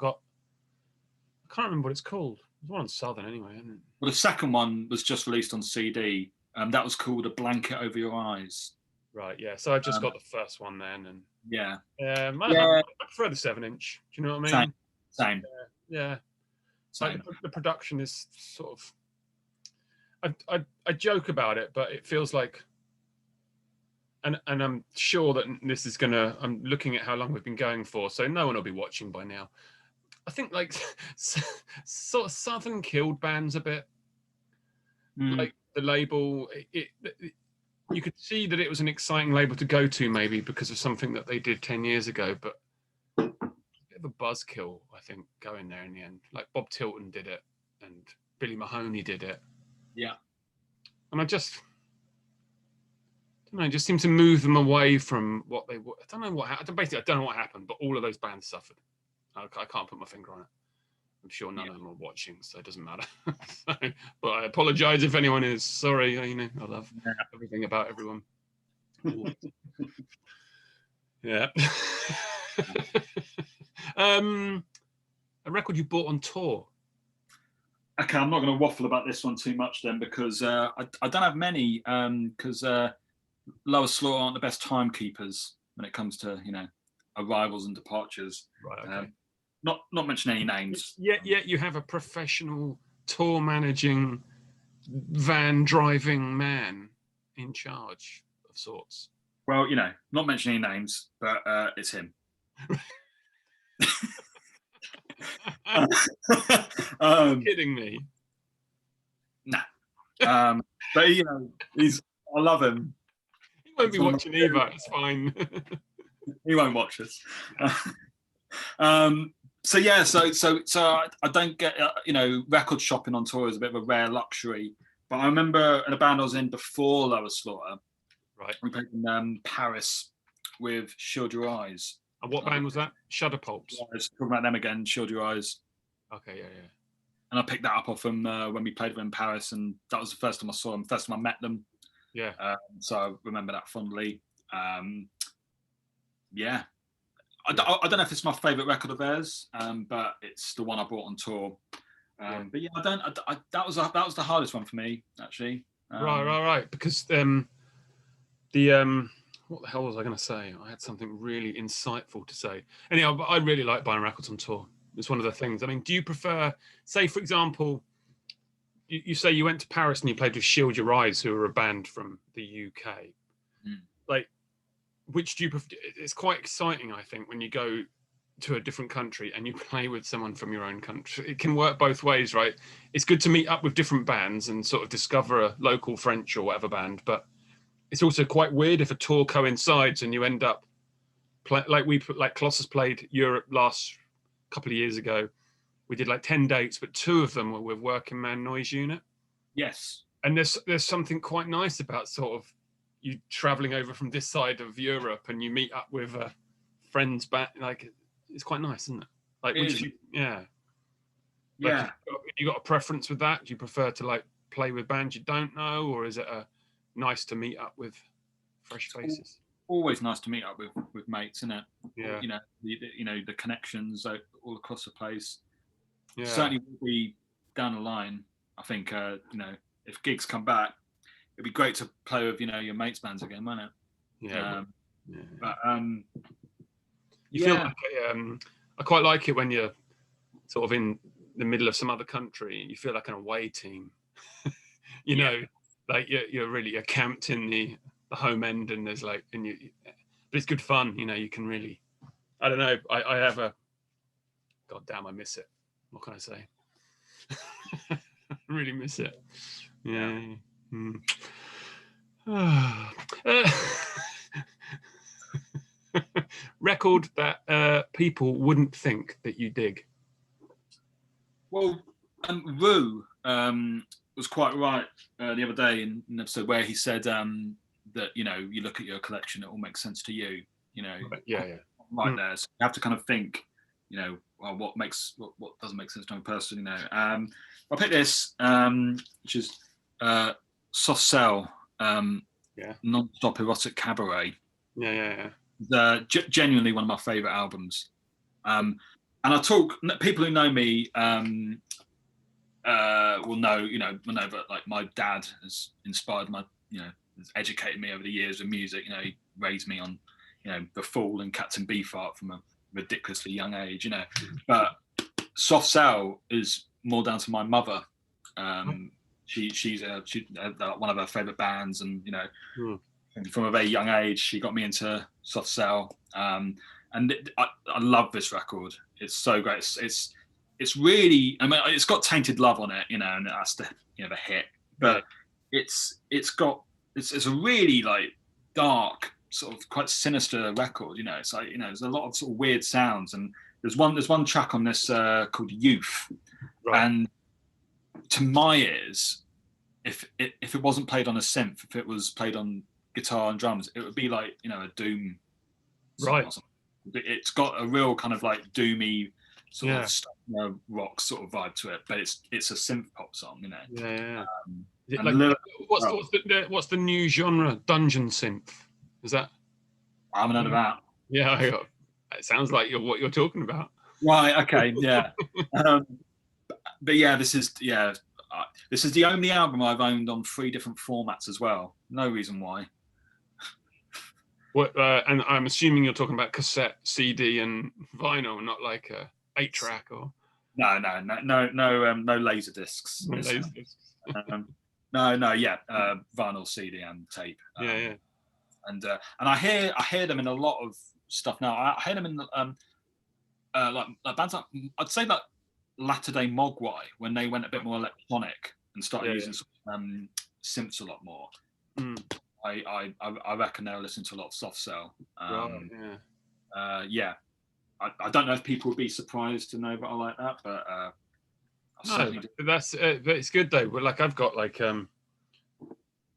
remember what it's called. There's one on Southern anyway, isn't it? Well, the second one was just released on CD. That was called A Blanket Over Your Eyes. Right, yeah. So I just got the first one then, and I prefer the 7-inch. Do you know what I mean? Same. Yeah. Same. Like the production is sort of. I joke about it, but it feels like. And I'm sure that this is gonna. I'm looking at how long we've been going for, so no one will be watching by now. I think like sort of Southern killed bands a bit. Like the label, you could see that it was an exciting label to go to, maybe because of something that they did 10 years ago, but a bit of a buzzkill, I think, going there in the end. Like Bob Tilton did it, and Billy Mahoney did it. Yeah. And I just don't know, just seemed to move them away from what they were. I don't know what happened. Basically, I don't know what happened, but all of those bands suffered. I can't put my finger on it. I'm sure none of them are watching, so it doesn't matter. But I apologize if anyone is. Sorry, I love everything about everyone. Yeah. A record you bought on tour. Okay, I'm not going to waffle about this one too much then, because I don't have many, because Lower Slaughter aren't the best timekeepers when it comes to arrivals and departures. Right. Okay. Not mention any names. Yet you have a professional tour managing, van driving man in charge of sorts. Well, not mention any names, but it's him. You're kidding me? Nah. But he's. I love him. He won't be watching either. It's fine. He won't watch us. So I don't get record shopping on tour is a bit of a rare luxury. But I remember in a band I was in before Lower Slaughter. Right. We played in Paris with Shield Your Eyes. And what band was that? Shudder Pulps. Talking about them again, Shield Your Eyes. Okay, yeah. And I picked that up off them when we played with them in Paris, and that was the first time I saw them, first time I met them. Yeah. So I remember that fondly. Yeah. I don't know if it's my favourite record of theirs, but it's the one I brought on tour. But yeah, that was the hardest one for me, actually. Right. Because what the hell was I going to say? I had something really insightful to say. Anyhow, but I really like buying records on tour. It's one of the things. I mean, do you prefer, say, for example, you say you went to Paris and you played with Shield Your Eyes, who are a band from the UK. Like, which do you prefer? It's quite exciting, I think, when you go to a different country and you play with someone from your own country. It can work both ways, right? It's good to meet up with different bands and sort of discover a local French or whatever band, but it's also quite weird if a tour coincides and you end up like Colossus played Europe last couple of years ago. We did like 10 dates, but 2 of them were with Working Man Noise Unit. Yes. And there's something quite nice about sort of you traveling over from this side of Europe and you meet up with friends back. Like, it's quite nice, isn't it? Like, Yeah. Like, you got a preference with that? Do you prefer to like play with bands you don't know, or is it nice to meet up with fresh faces? Always nice to meet up with mates, isn't it? Yeah. The connections all across the place. Yeah. Certainly will be down the line. I think if gigs come back, it'd be great to play with your mates' bands again, wouldn't it? Yeah. But you feel like I quite like it when you're sort of in the middle of some other country and you feel like an away team. Like you're camped in the home end, and there's but it's good fun. You can really I don't know. I have a. God damn, I miss it. What can I say? I really miss it. Yeah. Mm. Record that people wouldn't think that you dig. Well, Rue was quite right the other day in an episode where he said that, you know, you look at your collection, it all makes sense to you. You know, Yeah. Right there. So you have to kind of think, you know, well, what doesn't make sense to me personally. You know, I picked this, which is Soft Cell, Non-Stop Erotic Cabaret. Yeah. Genuinely one of my favourite albums. And I talk, people who know me will know that like my dad has inspired my, you know, has educated me over the years with music. You know, he raised me on, you know, The Fool and Captain Beefheart from a ridiculously young age, you know. But Soft Cell is more down to my mother. She's one of her favourite bands, and you know, from a very young age, she got me into Soft Cell. I love this record. It's so great. It's really, I mean, it's got Tainted Love on it, you know, and that's the, you know, the hit. But it's a really like dark, sort of quite sinister record. You know, it's like, you know, there's a lot of sort of weird sounds, and there's one track on this called Youth, and to my ears, if it wasn't played on a synth, if it was played on guitar and drums, it would be like, you know, a doom song or something. It's got a real kind of like doomy sort of rock sort of vibe to it, but it's a synth pop song, you know. What's the new genre? Dungeon synth? Is that? I haven't heard of that. Yeah, it sounds like what you're talking about. Right. Okay. Yeah. But yeah, this is the only album I've owned on 3 different formats as well. No reason why. What? And I'm assuming you're talking about cassette, CD, and vinyl, not like a 8-track or. No laser discs. No laser discs. Vinyl, CD, and tape. Yeah. And I hear them in a lot of stuff now. I hear them in like bands like, I'd say like Latter Day Mogwai, when they went a bit more electronic and started using synths a lot more. I reckon they'll listen to a lot of Soft Cell. I don't know if people would be surprised to know that I like that, but that's it's good though. But like I've got like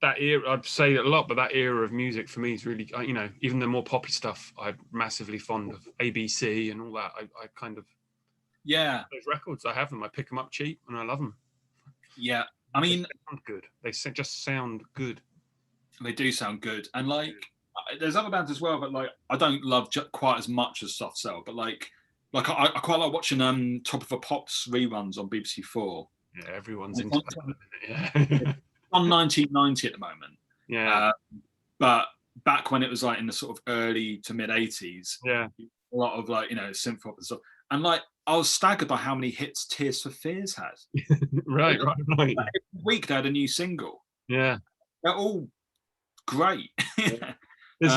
that era. I'd say it a lot, but that era of music for me is really, you know, even the more poppy stuff. I'm massively fond of ABC and all that. I kind of those records. I have them. I pick them up cheap and I love them. Yeah, I mean, they sound good. They just sound good. They do sound good, and like there's other bands as well, but like I don't love quite as much as Soft Cell, but like I quite like watching Top of the Pops reruns on BBC 4. Yeah, everyone's into that. Yeah. On 1990 at the moment. Yeah. But back when it was like in the sort of early to mid 80s, a lot of like, you know, synth pop and stuff. And like I was staggered by how many hits Tears for Fears had. Right. Like, every week they had a new single. Yeah. They're all great. It's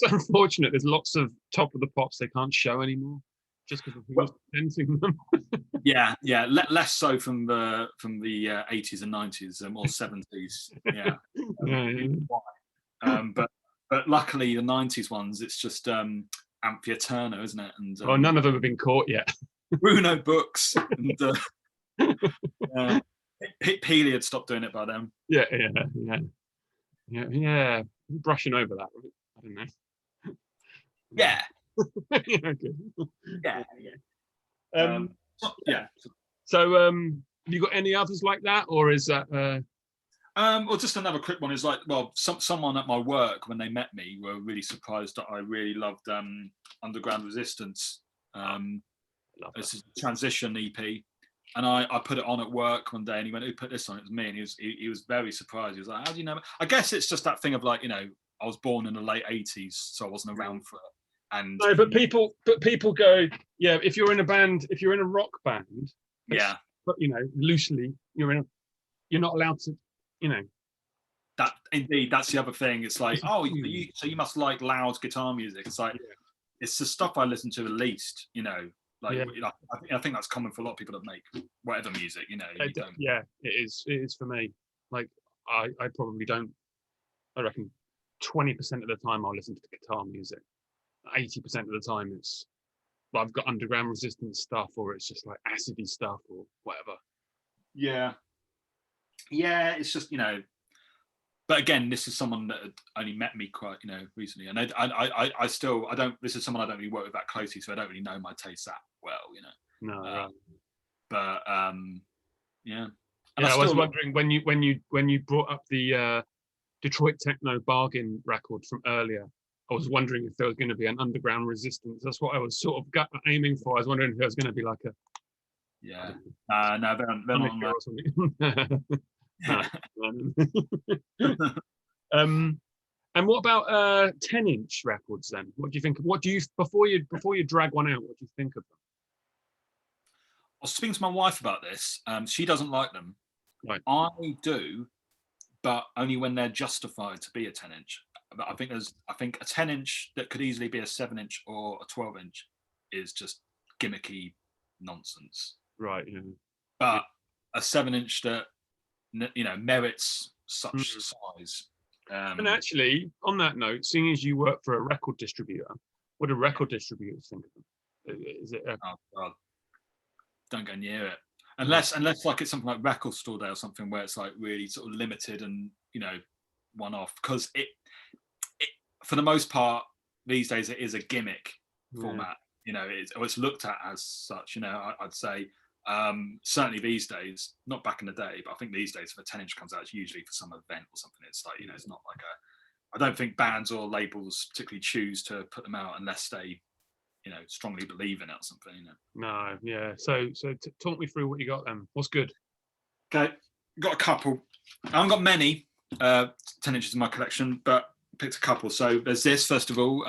unfortunate. There's lots of Top of the Pops they can't show anymore, just because of who's presenting them. Less so from the 80s and 90s, more 70s. But luckily the 90s ones, it's just Anthea Turner, isn't it? And none of them have been caught yet. Bruno Books and Peely had stopped doing it by then. Yeah. Brushing over that. I don't know. Yeah. So, have you got any others like that, or is that? Well, just another quick one is like, well, someone at my work when they met me were really surprised that I really loved Underground Resistance. This is a Transition EP, and I put it on at work one day, and he went, "Who put this on?" It was me, and he was very surprised. He was like, "How do you know?" I guess it's just that thing of like, you know, I was born in the late 80s, so I wasn't around for it. And no, but people go, yeah. If you're in a rock band, but you know, loosely, you're not allowed to, you know. That's the other thing. It's like, so you must like loud guitar music. It's like, it's the stuff I listen to the least. You know, like, Yeah. I think that's common for a lot of people that make whatever music. You know, you don't. Yeah, it is. It is for me. Like I probably don't. I reckon 20% of the time I'll listen to the guitar music. 80% of the time it's I've got underground resistance stuff, or it's just like acidy stuff or whatever. Yeah, it's just, you know. But again, this is someone that had only met me quite, you know, recently, and I still, I don't. This is someone I don't really work with that closely, so I don't really know my taste that well, you know. No, right. But yeah. And Yeah, I was still, wondering when you brought up the Detroit techno bargain record from earlier. I was wondering if there was going to be an underground resistance. That's what I was sort of aiming for. I was wondering if there was going to be like a no, they're on or something. And what about 10-inch records then? What do you think? What do you before you drag one out? What do you think of them? I was speaking to my wife about this. She doesn't like them. Right. I do, but only when they're justified to be a 10-inch. But I think a 10-inch that could easily be a 7-inch or a 12-inch is just gimmicky nonsense. Right. Yeah. But a 7-inch that, you know, merits such size. And actually, on that note, seeing as you work for a record distributor, what do record distributors think of them? Is it? Oh God! Don't go near it. Unless like it's something like Record Store Day or something where it's like really sort of limited and, you know, one off. Because it for the most part these days it is a gimmick format. You know, it's looked at as such. You know, I'd say certainly these days, not back in the day, but I think these days if a 10-inch comes out, it's usually for some event or something. It's like, you know, it's not like I don't think bands or labels particularly choose to put them out unless they, you know, strongly believe in it or something, you know. No, yeah. So talk me through what you got then. What's good? Okay, got a couple. I haven't got many 10-inches in my collection, but picked a couple. So there's this, first of all,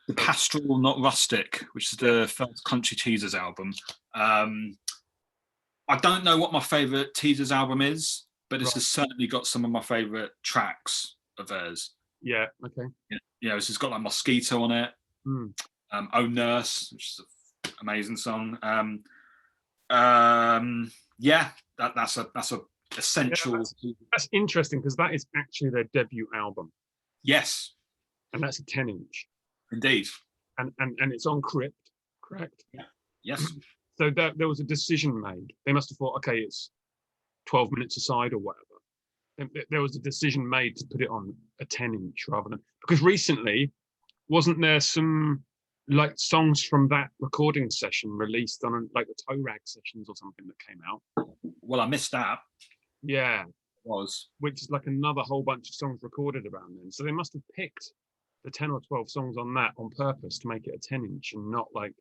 the Pastoral Not Rustic, which is the first Country Teasers album. I don't know what my favourite Teasers album is, but this has certainly got some of my favourite tracks of theirs. Yeah, okay. You know, it's got like Mosquito on it. Oh Nurse, which is an amazing song. Yeah, that's a essential. Yeah, that's interesting because that is actually their debut album. Yes, and that's a 10-inch. Indeed. And it's on Crypt, correct? Yeah. Yes. So there was a decision made. They must have thought, okay, it's 12 minutes aside or whatever. There was a decision made to put it on a 10-inch rather than, because recently, wasn't there some like songs from that recording session released on like the Toe Rag sessions or something that came out? Well, I missed that. Yeah. It was. Which is like another whole bunch of songs recorded around then. So they must have picked the 10 or 12 songs on that on purpose to make it a 10-inch and not like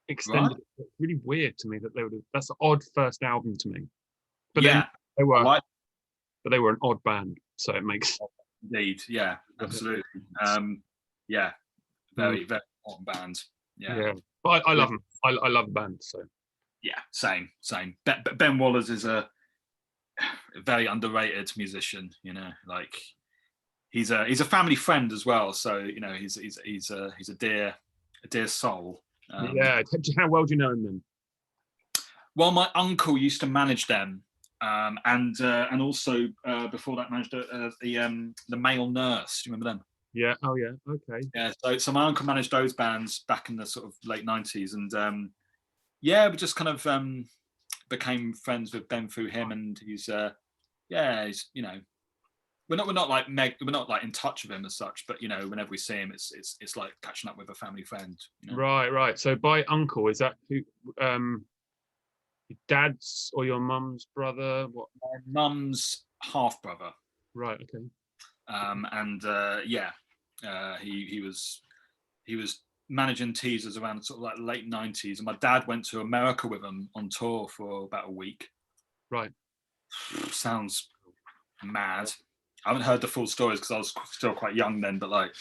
extended. Right. It's really weird to me that they would have, that's an odd first album to me. But yeah, then they were an odd band, so it makes indeed, yeah, absolutely. Yeah, very, very important band. Yeah. But I love them. I love the band, so yeah, same. Ben Wallers is a very underrated musician, you know, like he's a family friend as well, so you know he's a dear soul. Yeah, how well do you know him then? Well, my uncle used to manage them, and also before that managed the Male Nurse. Do you remember them? Yeah. Oh yeah. Okay. Yeah. So my uncle managed those bands back in the sort of late 90s, and yeah, we just kind of became friends with Ben through him, and he's you know, we're not like in touch with him as such, but you know, whenever we see him, it's like catching up with a family friend. You know? Right. So by uncle, is that who? Your dad's or your mum's brother? What? My mum's half brother. Right. Okay. He was managing Teasers around sort of like late 90s, and my dad went to America with him on tour for about a week. Right. Sounds mad. I haven't heard the full stories because I was still quite young then, but like,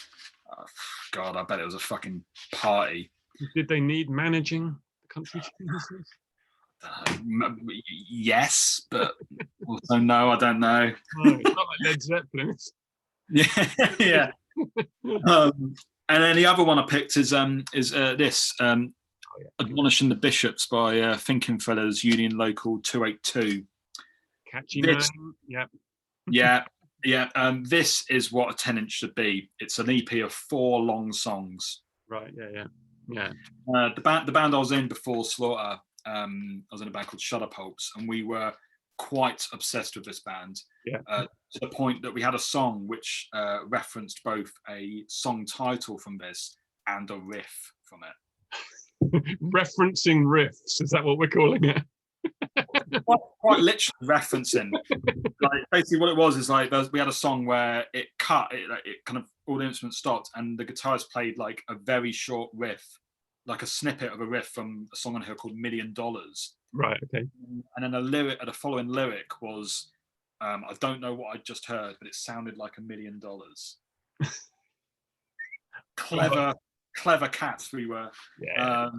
God, I bet it was a fucking party. Did they need managing the Country Teasers? Yes, but also no, I don't know. No, it's not like Led Zeppelin. Yeah. And then the other one I picked is this Admonishing the Bishops by Thinking Fellas Union Local 282. Catchy This, name. Yeah. yeah. This is what a 10-inch should be. It's an EP of 4 long songs. Right. Yeah. The band I was in before Slaughter, I was in a band called Shudder Pulps, and we were quite obsessed with this band. Yeah. To the point that we had a song which referenced both a song title from this and a riff from it. Referencing riffs, is that what we're calling it? quite literally referencing. Like basically what it was is like we had a song where it cut, it kind of all the instruments stopped and the guitarist played like a very short riff, like a snippet of a riff from a song on here called $1 Million. Right, okay. And then the following lyric was, I don't know what I just heard, but it sounded like $1 million. Clever cats we were. Yeah.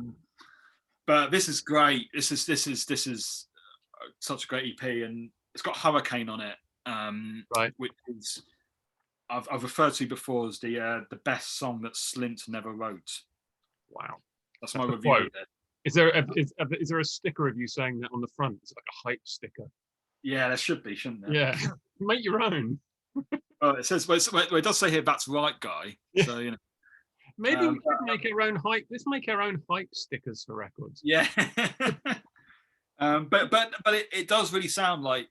But this is great. This is such a great EP, and it's got Hurricane on it, right, which is I've referred to before as the best song that Slint never wrote. Wow, that's my review of it. Is there a sticker of you saying that on the front? It's like a hype sticker. Yeah, there should be, shouldn't there? Yeah, make your own. Well, it says it does say here that's right, guy. Yeah. So you know. Maybe we could make our own hype. Let's make our own hype stickers for records. Yeah. But it does really sound like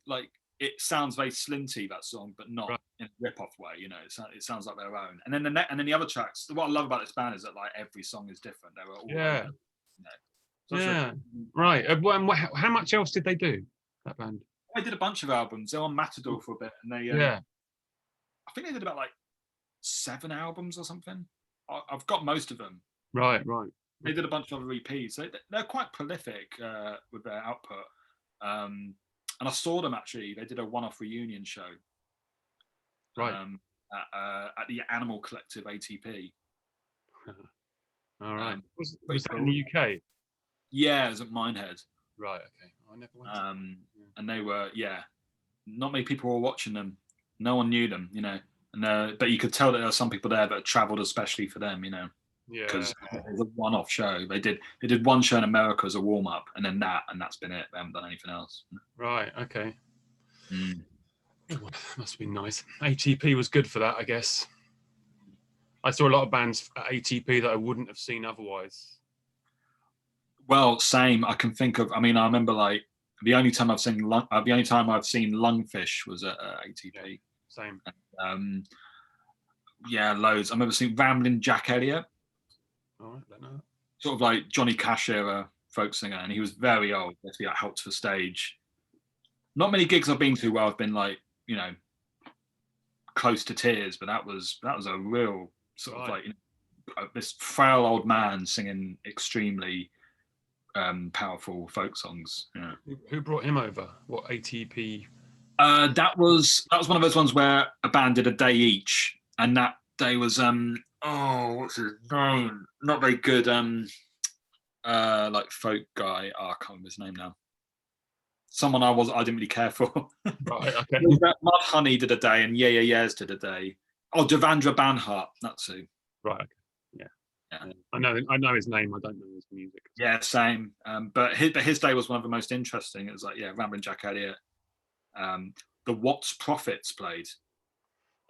it sounds very Slinty, that song, but not in a rip-off way. You know, it sounds like their own. And then the other tracks. What I love about this band is that like every song is different. They were all right. How much else did they do? That band? They did a bunch of albums. They were on Matador for a bit, and they I think they did about like 7 albums or something. I've got most of them. Right. They did a bunch of other EPs. They're quite prolific with their output. And I saw them actually. They did a one-off reunion show. Right. At the Animal Collective ATP. All right. Was that in the UK? Yeah, it was at Minehead. Right. Okay. I never went. And they were not many people were watching them. No one knew them, you know. And but you could tell that there were some people there that had travelled especially for them, you know. Yeah. Because it was a one-off show. They did one show in America as a warm-up, and then that's been it. They haven't done anything else. Right. Okay. Must have been nice. ATP was good for that, I guess. I saw a lot of bands at ATP that I wouldn't have seen otherwise. Well, same. I can think of. I mean, I remember like the only time I've seen Lungfish was at ATP. Yeah, same. Loads. I remember seeing Ramblin' Jack Elliott. Oh, I don't know. Sort of like Johnny Cash era folk singer, and he was very old. He had to be like helped for stage. Not many gigs I've been to where I've been like, you know, close to tears, but that was a real sort of like, you know, this frail old man singing extremely powerful folk songs. Yeah. Who brought him over? What ATP? That was one of those ones where a band did a day each, and that day was what's his name? Not very good. Like folk guy. Oh, I can't remember his name now. Someone I didn't really care for. Right. Okay. Mudhoney did a day, and Yeahs did a day. Oh, Devendra Banhart. That's who. Right. Okay. Yeah. I know his name. I don't know his music. Yeah, same. But his day was one of the most interesting. It was like Ramblin' Jack Elliott. The Watts Prophets played.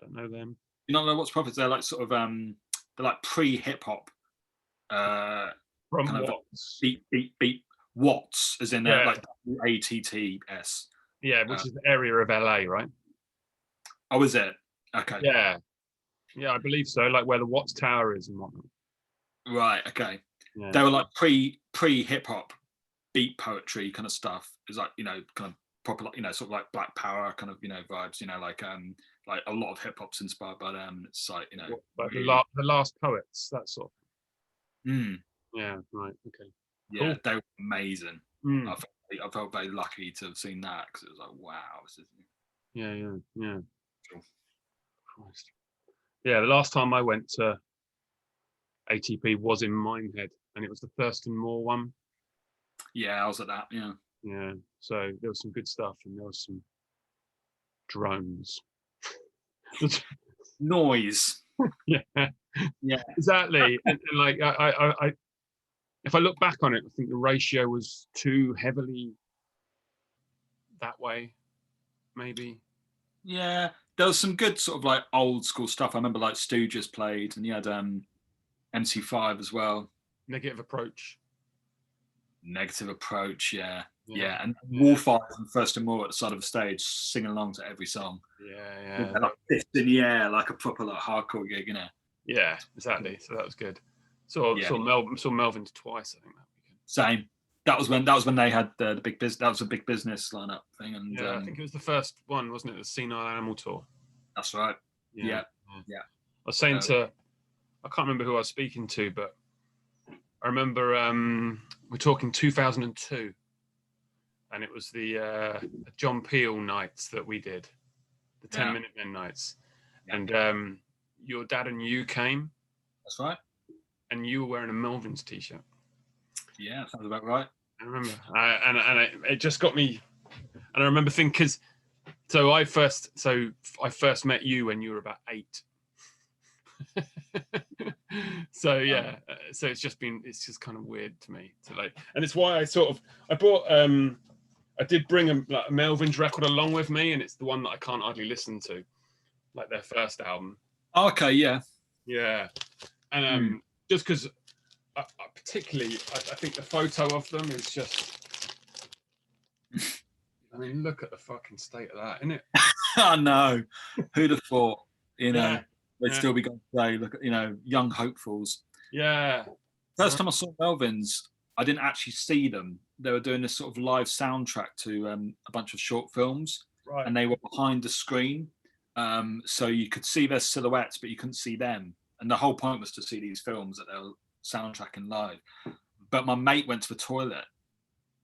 Don't know them. You don't know Watts Prophets? They're like sort of they're like pre-hip hop. From kind Watts. Of beat. Watts, as in like WATTS. Yeah, which is the area of LA, right? Oh, is it? Okay. Yeah, I believe so. Like where the Watts Tower is and whatnot. Right. Okay. Yeah. They were like pre-hip hop beat poetry kind of stuff. It's like, you know, kind of proper, you know, sort of like Black Power kind of, you know, vibes. You know, like a lot of hip hop's inspired by them. It's like, you know, like really... the Last Poets, that sort of. Yeah. Right. Okay. Yeah, cool. They were amazing. I felt very lucky to have seen that because it was like, wow. This is... Yeah. Cool. Christ. Yeah, the last time I went to ATP was in Minehead, and it was the Thurston Moore one. Yeah, I was at that. Yeah. Yeah. So there was some good stuff, and there was some drones. Noise. Yeah, Yeah. exactly. And like I, if I look back on it, I think the ratio was too heavily that way, maybe. Yeah, there was some good sort of like old school stuff. I remember like Stooges played, and you had MC5 as well. Negative approach. Negative approach, yeah. Yeah. And Yeah. Wallfire and First and More at the side of the stage, singing along to every song. Yeah. Like fist in the air, like a proper like hardcore gig, you know. Yeah, exactly. So that was good. Saw Melvin's twice, I think, that weekend. Same. That was when they had the big business. That was a big business lineup thing, and yeah, I think it was the first one, wasn't it? The Senile Animal Tour. That's right. Yeah. I was saying I can't remember who I was speaking to, but I remember we're talking 2002, and it was the John Peel nights that we did, the 10-minute men nights, and your dad and you came. That's right. And you were wearing a Melvin's t-shirt. Yeah, sounds about right. I remember, and it just got me. And I remember thinking, so I first met you when you were about 8. So yeah, so it's just kind of weird to me to like, and it's why I brought I did bring a Melvin's record along with me, and it's the one that I can't hardly listen to, like their first album. Oh, okay, yeah, and just because. Particularly, I think the photo of them is just. I mean, look at the fucking state of that, isn't it? I know. Who'd have thought? You know, they'd Yeah. still be going today. Look at young hopefuls. Yeah. First time I saw Melvins, I didn't actually see them. They were doing this sort of live soundtrack to a bunch of short films, Right. and they were behind the screen, so you could see their silhouettes, but you couldn't see them. And the whole point was to see these films that they were soundtracking live. But my mate went to the toilet,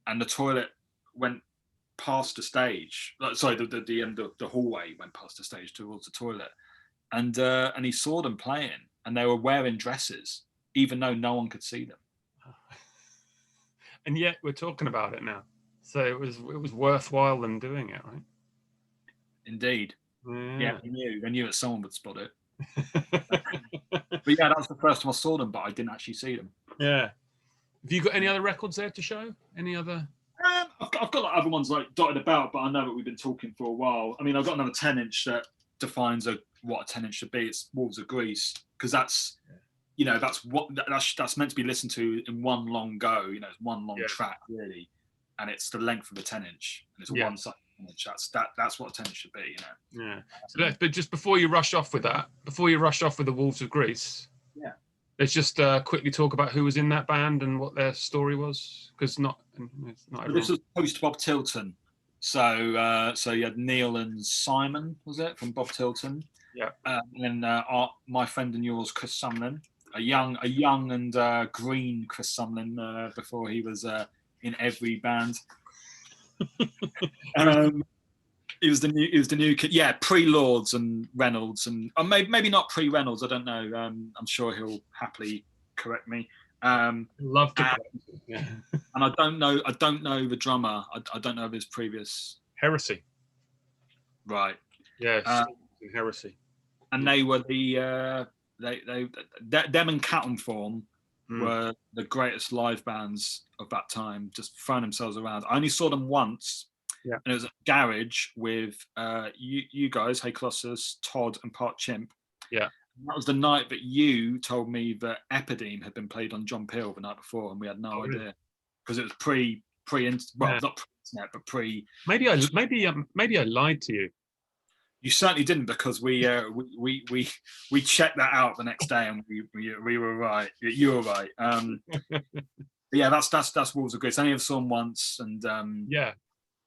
and the toilet went past the stage. Sorry, the hallway went past the stage towards the toilet, and he saw them playing, and they were wearing dresses, even though no one could see them. And yet we're talking about it now, so it was worthwhile them doing it, right? Indeed. Yeah, they knew that someone would spot it. But yeah, that was the first time I saw them, but I didn't actually see them. Yeah. Have you got any other records there to show? Any other? I've got like other ones like dotted about, but I know that we've been talking for a while. I mean, I've got another 10-inch that defines what a 10-inch should be. It's Wolves of Greece, because that's that's meant to be listened to in one long go. It's one long track really, and it's the length of a 10-inch, and it's one side. That's what a 10-inch should be, Yeah. So but just before you rush off with the Wolves of Greece, let's just quickly talk about who was in that band and what their story was, because not everyone. This was post Bob Tilton, so you had Neil and Simon, was it, from Bob Tilton? Yeah. And then my friend and yours, Chris Sumlin, a young and green Chris Sumlin, before he was in every band. He was the new kid. Yeah, pre-Lords and Reynolds, and maybe not pre-Reynolds. I don't know. I'm sure he'll happily correct me. Love to. Yeah. And I don't know the drummer. I don't know his previous. Heresy. Right. Yeah. Heresy. And they were them and Cat on Form were the greatest live bands of that time, just throwing themselves around. I only saw them once, and it was a garage with you guys, Hey Colossus, Todd, and Part Chimp. Yeah. And that was the night that you told me that Epideme had been played on John Peel the night before, and we had no idea, because it was not pre-internet, but pre. Maybe I lied to you. You certainly didn't, because we checked that out the next day, and we were right. You were right. Yeah, that's Wolves of Greece. I only ever saw them once, and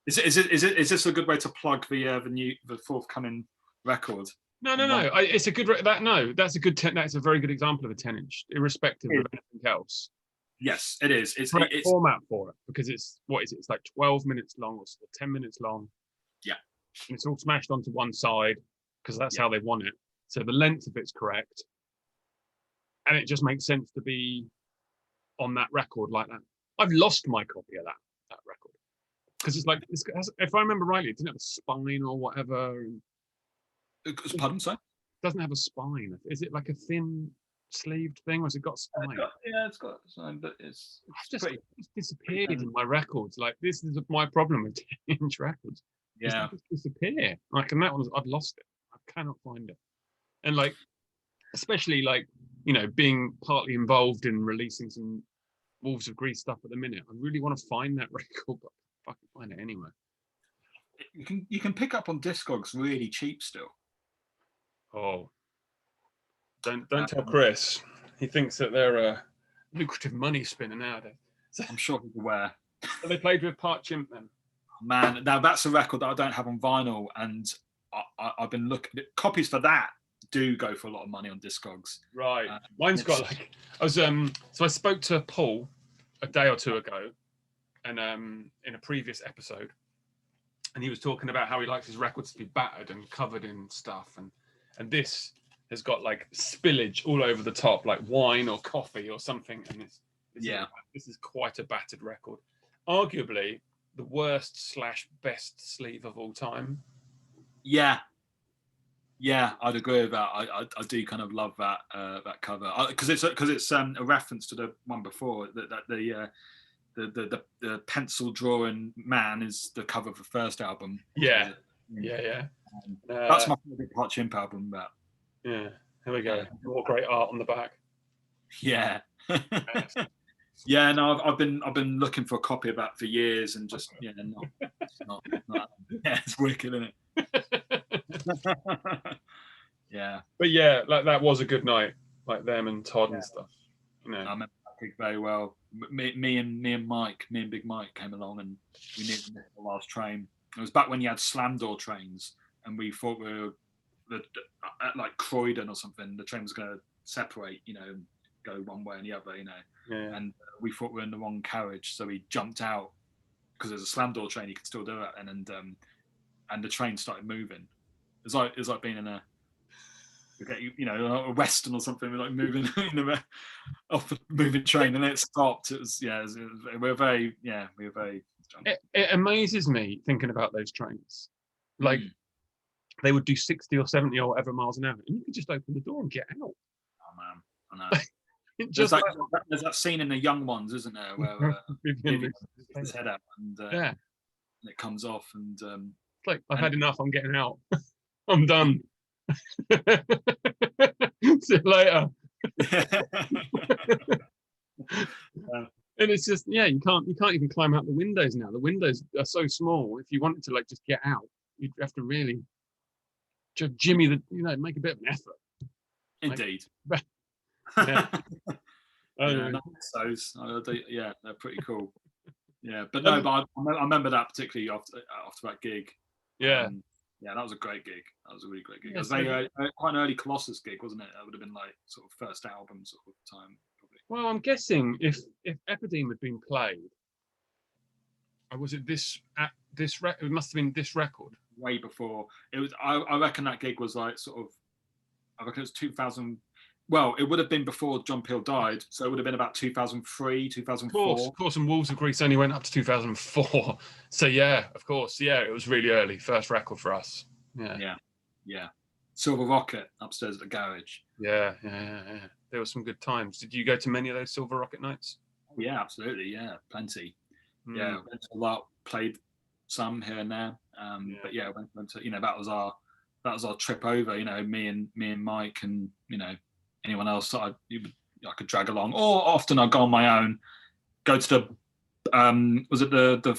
Is this a good way to plug the forthcoming record? No. It's a good that's a good that's a very good example of a 10-inch, irrespective of anything else. Yes, it is. It's format for it, because it's it's like 12 minutes long or 10 minutes long. Yeah. And it's all smashed onto one side, because that's how they want it. So the length of it's correct, and it just makes sense to be on that record like that. I've lost my copy of that record, because it's like, if I remember rightly, it didn't have a spine or whatever. Pardon, sorry? doesn't have a spine. Is it like a thin sleeved thing, or has it got a spine? It's got something, but it's It's pretty. disappeared pretty in my records. Like, this is my problem with 10-inch records. Is Yeah, they just disappear. Like, and that one's, I've lost it. I cannot find it. And like, especially like, you know, being partly involved in releasing some Wolves of Greece stuff at the minute, I really want to find that record, but I can find it anywhere. you can pick up on Discogs really cheap still. Oh, don't tell Chris. He thinks that they're a lucrative money spinner nowadays. I'm sure he's aware. So they played with Part Chimp then. Man, now that's a record that I don't have on vinyl, and I've been looking. Copies for that do go for a lot of money on Discogs. Right. Mine's got like, so I spoke to Paul a day or two ago, and in a previous episode, and he was talking about how he likes his records to be battered and covered in stuff, and this has got like spillage all over the top, like wine or coffee or something, and this is quite a battered record. Arguably the worst / best sleeve of all time. Yeah, I'd agree with that. I do kind of love that that cover, because it's a reference to the one before, that the pencil drawing man is the cover of the first album. Yeah. That's my favorite Hot Chimp album. That. Yeah. Here we go. More great art on the back. Yeah. Yeah, no, I've been looking for a copy of that for years, and just not it's wicked, isn't it? Yeah. But yeah, like that was a good night, like them and Todd and stuff. You know, I remember that gig very well. Me and Big Mike came along, and we nearly missed the last train. It was back when you had slam door trains, and we thought we were at like Croydon or something. The train was going to separate, you know, and go one way and the other, you know. Yeah. And we thought we were in the wrong carriage, so we jumped out, because there's a slam door train, you can still do it, and the train started moving. It was like being in a a western or something. We're like moving off a moving train, and it stopped. It was we were very drunk. It amazes me thinking about those trains, like they would do 60 or 70 or whatever miles an hour, and you could just open the door and get out. Oh man, I know. There's that scene in The Young Ones, isn't there, where Vivian puts his head out and it comes off, and it's like, I've had enough. I'm getting out. I'm done. See you later. And it's just, you can't even climb out the windows now. The windows are so small. If you wanted to like just get out, you'd have to really just jimmy make a bit of an effort. Indeed. Yeah. They're pretty cool. Yeah, but no, but I remember that particularly after that gig. Yeah. That was a great gig. That was a really great gig. It was quite an early Colossus gig, wasn't it? That would have been like sort of first album sort of time, probably. Well, I'm guessing if Epideme had been played, or was it it must have been this record. Way before. It was. I reckon that gig was like sort of. I reckon it was 2000. Well, it would have been before John Peel died, so it would have been about 2003, 2004. Of course, and Wolves of Greece only went up to 2004. So yeah, of course, it was really early, first record for us. Yeah. Silver Rocket upstairs at the garage. Yeah. There were some good times. Did you go to many of those Silver Rocket nights? Oh, yeah, absolutely. Yeah, plenty. Yeah, went to a lot, played some here and there. But yeah, went to, that was our trip over. Me and Mike, and anyone else that I could drag along, or often I'd go on my own. Go to the was it the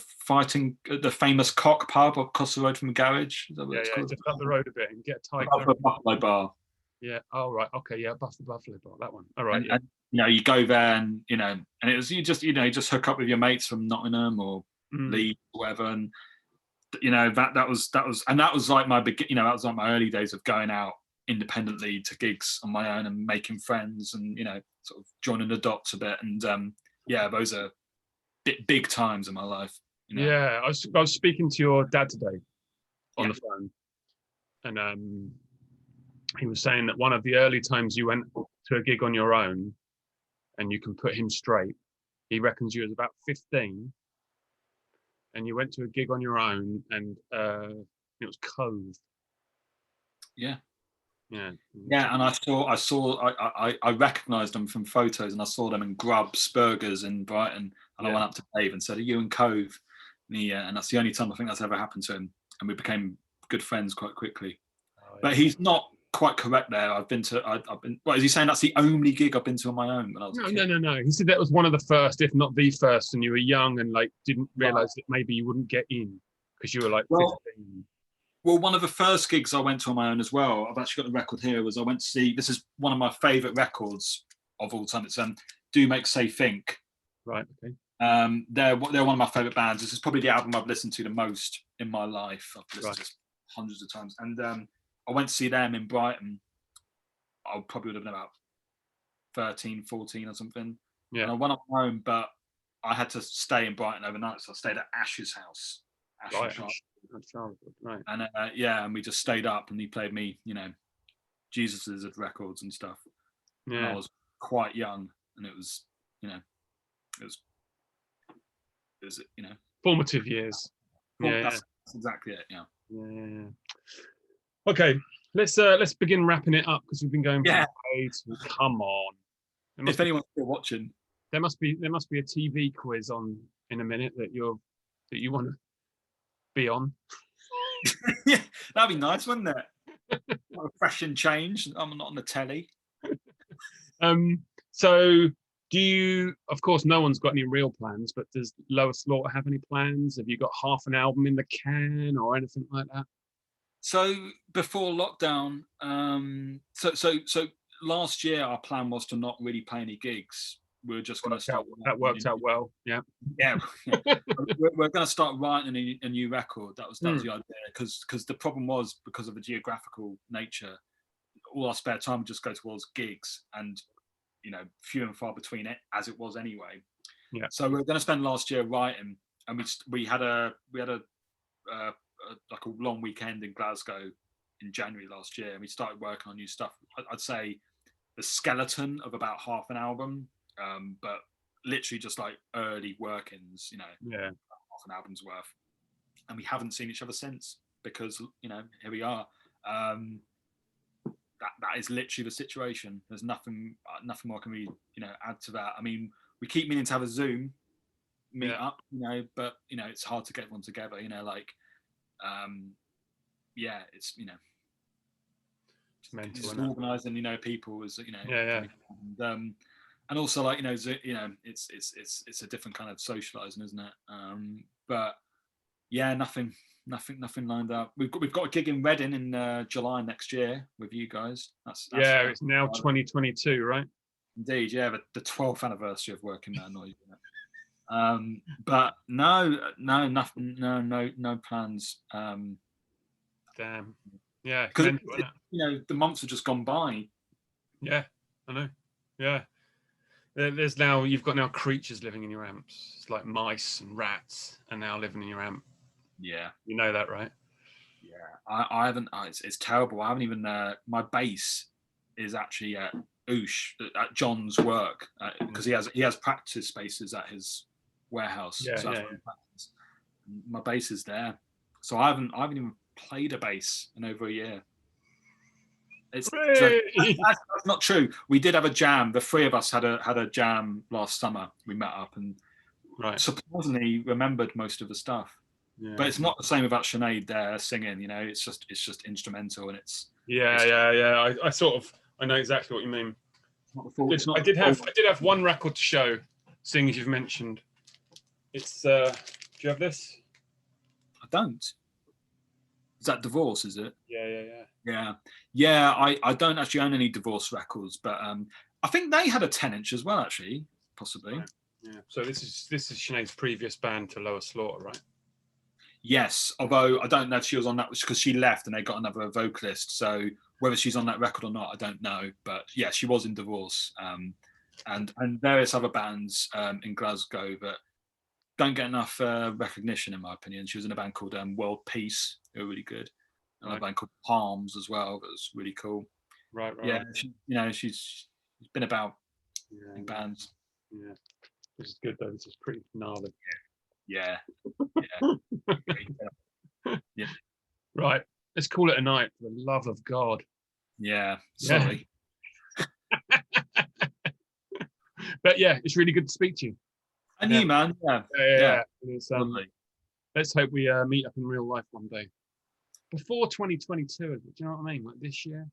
famous Cock pub across the road from the garage? Is that what it's called? Just up the road a bit and get a Thai. Buffalo Bar. Yeah. Oh right. Okay. Yeah. Buffalo Bar. That one. All right. And you go there, and and it was you just hook up with your mates from Nottingham or Leeds, or whatever, and that was like my that was like my early days of going out independently to gigs on my own and making friends, and sort of joining the dots a bit, and those are big times in my life. Yeah, I was speaking to your dad today on the phone, and he was saying that one of the early times you went to a gig on your own, and you can put him straight, he reckons you was about 15, and you went to a gig on your own, and it was Cove. Yeah. Yeah, and I recognised them from photos, and I saw them in Grub's Burgers in Brighton, and I went up to Dave and said, "Are you in Cove?" And that's the only time I think that's ever happened to him, and we became good friends quite quickly. But he's not quite correct there. I've been. What is he saying? That's the only gig I've been to on my own when I was a kid? No. He said that was one of the first, if not the first, and you were young and like didn't realise that maybe you wouldn't get in because you were like 15. Well, one of the first gigs I went to on my own as well, I've actually got the record here, was I went to see, this is one of my favourite records of all time. It's Do Make Say Think. Right, okay. They're one of my favourite bands. This is probably the album I've listened to the most in my life. I've listened to it hundreds of times. And I went to see them in Brighton. I probably would have been about 13, 14 or something. Yeah. And I went on my own, but I had to stay in Brighton overnight. So I stayed at Ash's house. Right. And and we just stayed up, and he played me, Jesus's records and stuff. Yeah. And I was quite young, and it was formative years. That's exactly it. Yeah. Yeah. Okay, let's begin wrapping it up because we've been going. Yeah. Come on. If anyone's still watching, there must be a TV quiz on in a minute that you want to be on. Yeah, that'd be nice, wouldn't it? A fresh and change. I'm not on the telly. So do you, of course, no one's got any real plans, but does Lower Slaughter have any plans? Have you got half an album in the can or anything like that? So before lockdown, so last year our plan was to not really play any gigs. We were just going to start. That worked out well. Yeah. We're going to start writing a new record. That was the idea. Because the problem was, because of the geographical nature, all our spare time would just go towards gigs, and few and far between it, as it was anyway. Yeah. So we were going to spend last year writing, and we had a like a long weekend in Glasgow in January last year, and we started working on new stuff. I'd say the skeleton of about half an album. But literally just like early workings, half an album's worth, and we haven't seen each other since because here we are. That is literally the situation. There's nothing more can we add to that. I mean, we keep meaning to have a Zoom meet up, but it's hard to get one together. It's it's mental. Just organising people is and also it's a different kind of socializing, isn't it? But yeah, nothing lined up. We've got a gig in Reading in July next year with you guys. That's it's now 2022, right? Indeed, yeah, the 12th anniversary of Working Man Noise. But nothing, no plans. Damn. Yeah, because the months have just gone by. Yeah, I know. Yeah. You've got creatures living in your amps. It's like mice and rats are now living in your amp. Yeah. You know that, right? Yeah. I haven't, it's terrible. I haven't even, my bass is actually at Oosh, at John's work, because he has practice spaces at his warehouse. Yeah, so my bass is there. So I haven't even played a bass in over a year. That's not true. We did have a jam. The three of us had a jam last summer. We met up and surprisingly remembered most of the stuff. Yeah. But it's not the same without Sinead there singing. It's just instrumental, and it's I know exactly what you mean. I did have one record to show, seeing as you've mentioned. It's do you have this? I don't. Is that Divorce? Is it? Yeah. I don't actually own any Divorce records, but I think they had a 10-inch as well, actually, possibly. Right. Yeah. So this is Sinead's previous band to Lower Slaughter, right? Yes, although I don't know if she was on that because she left and they got another vocalist. So whether she's on that record or not, I don't know. But yeah, she was in Divorce, and various other bands in Glasgow that don't get enough recognition, in my opinion. She was in a band called World Peace, who were really good. Another band called Palms as well, that was really cool. Right. Yeah, she's been about in bands. Yeah, this is good though. This is pretty gnarly. Yeah. Right, let's call it a night, for the love of God. Yeah, sorry. But yeah, it's really good to speak to you. And you, man. Yeah. It's, Lovely. let's hope we meet up in real life one day. Before 2022, do you know what I mean? Like this year.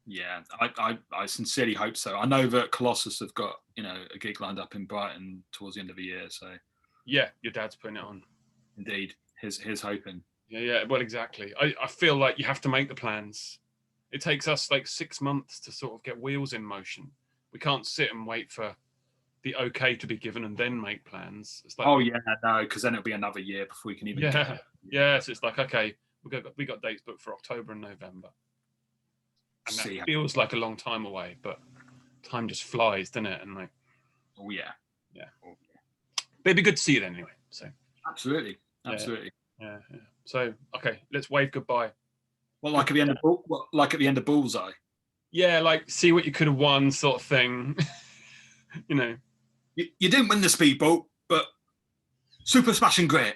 Yeah, I sincerely hope so. I know that Colossus have got, a gig lined up in Brighton towards the end of the year. So yeah, your dad's putting it on. Indeed, here's hoping. Yeah. Well, exactly. I feel like you have to make the plans. It takes us like 6 months to sort of get wheels in motion. We can't sit and wait for the okay to be given and then make plans. It's like, oh yeah, no, because then it'll be another year before we can even. Yeah. So it's like, okay, we got dates booked for October and November. And that feels like a long time away, but time just flies, doesn't it? And like, oh yeah. But it'd be good to see you then anyway. So absolutely. Yeah. So okay, let's wave goodbye. Well, like at the end of Bullseye. Yeah, like see what you could have won, sort of thing. You didn't win the speedboat, but super smashing great.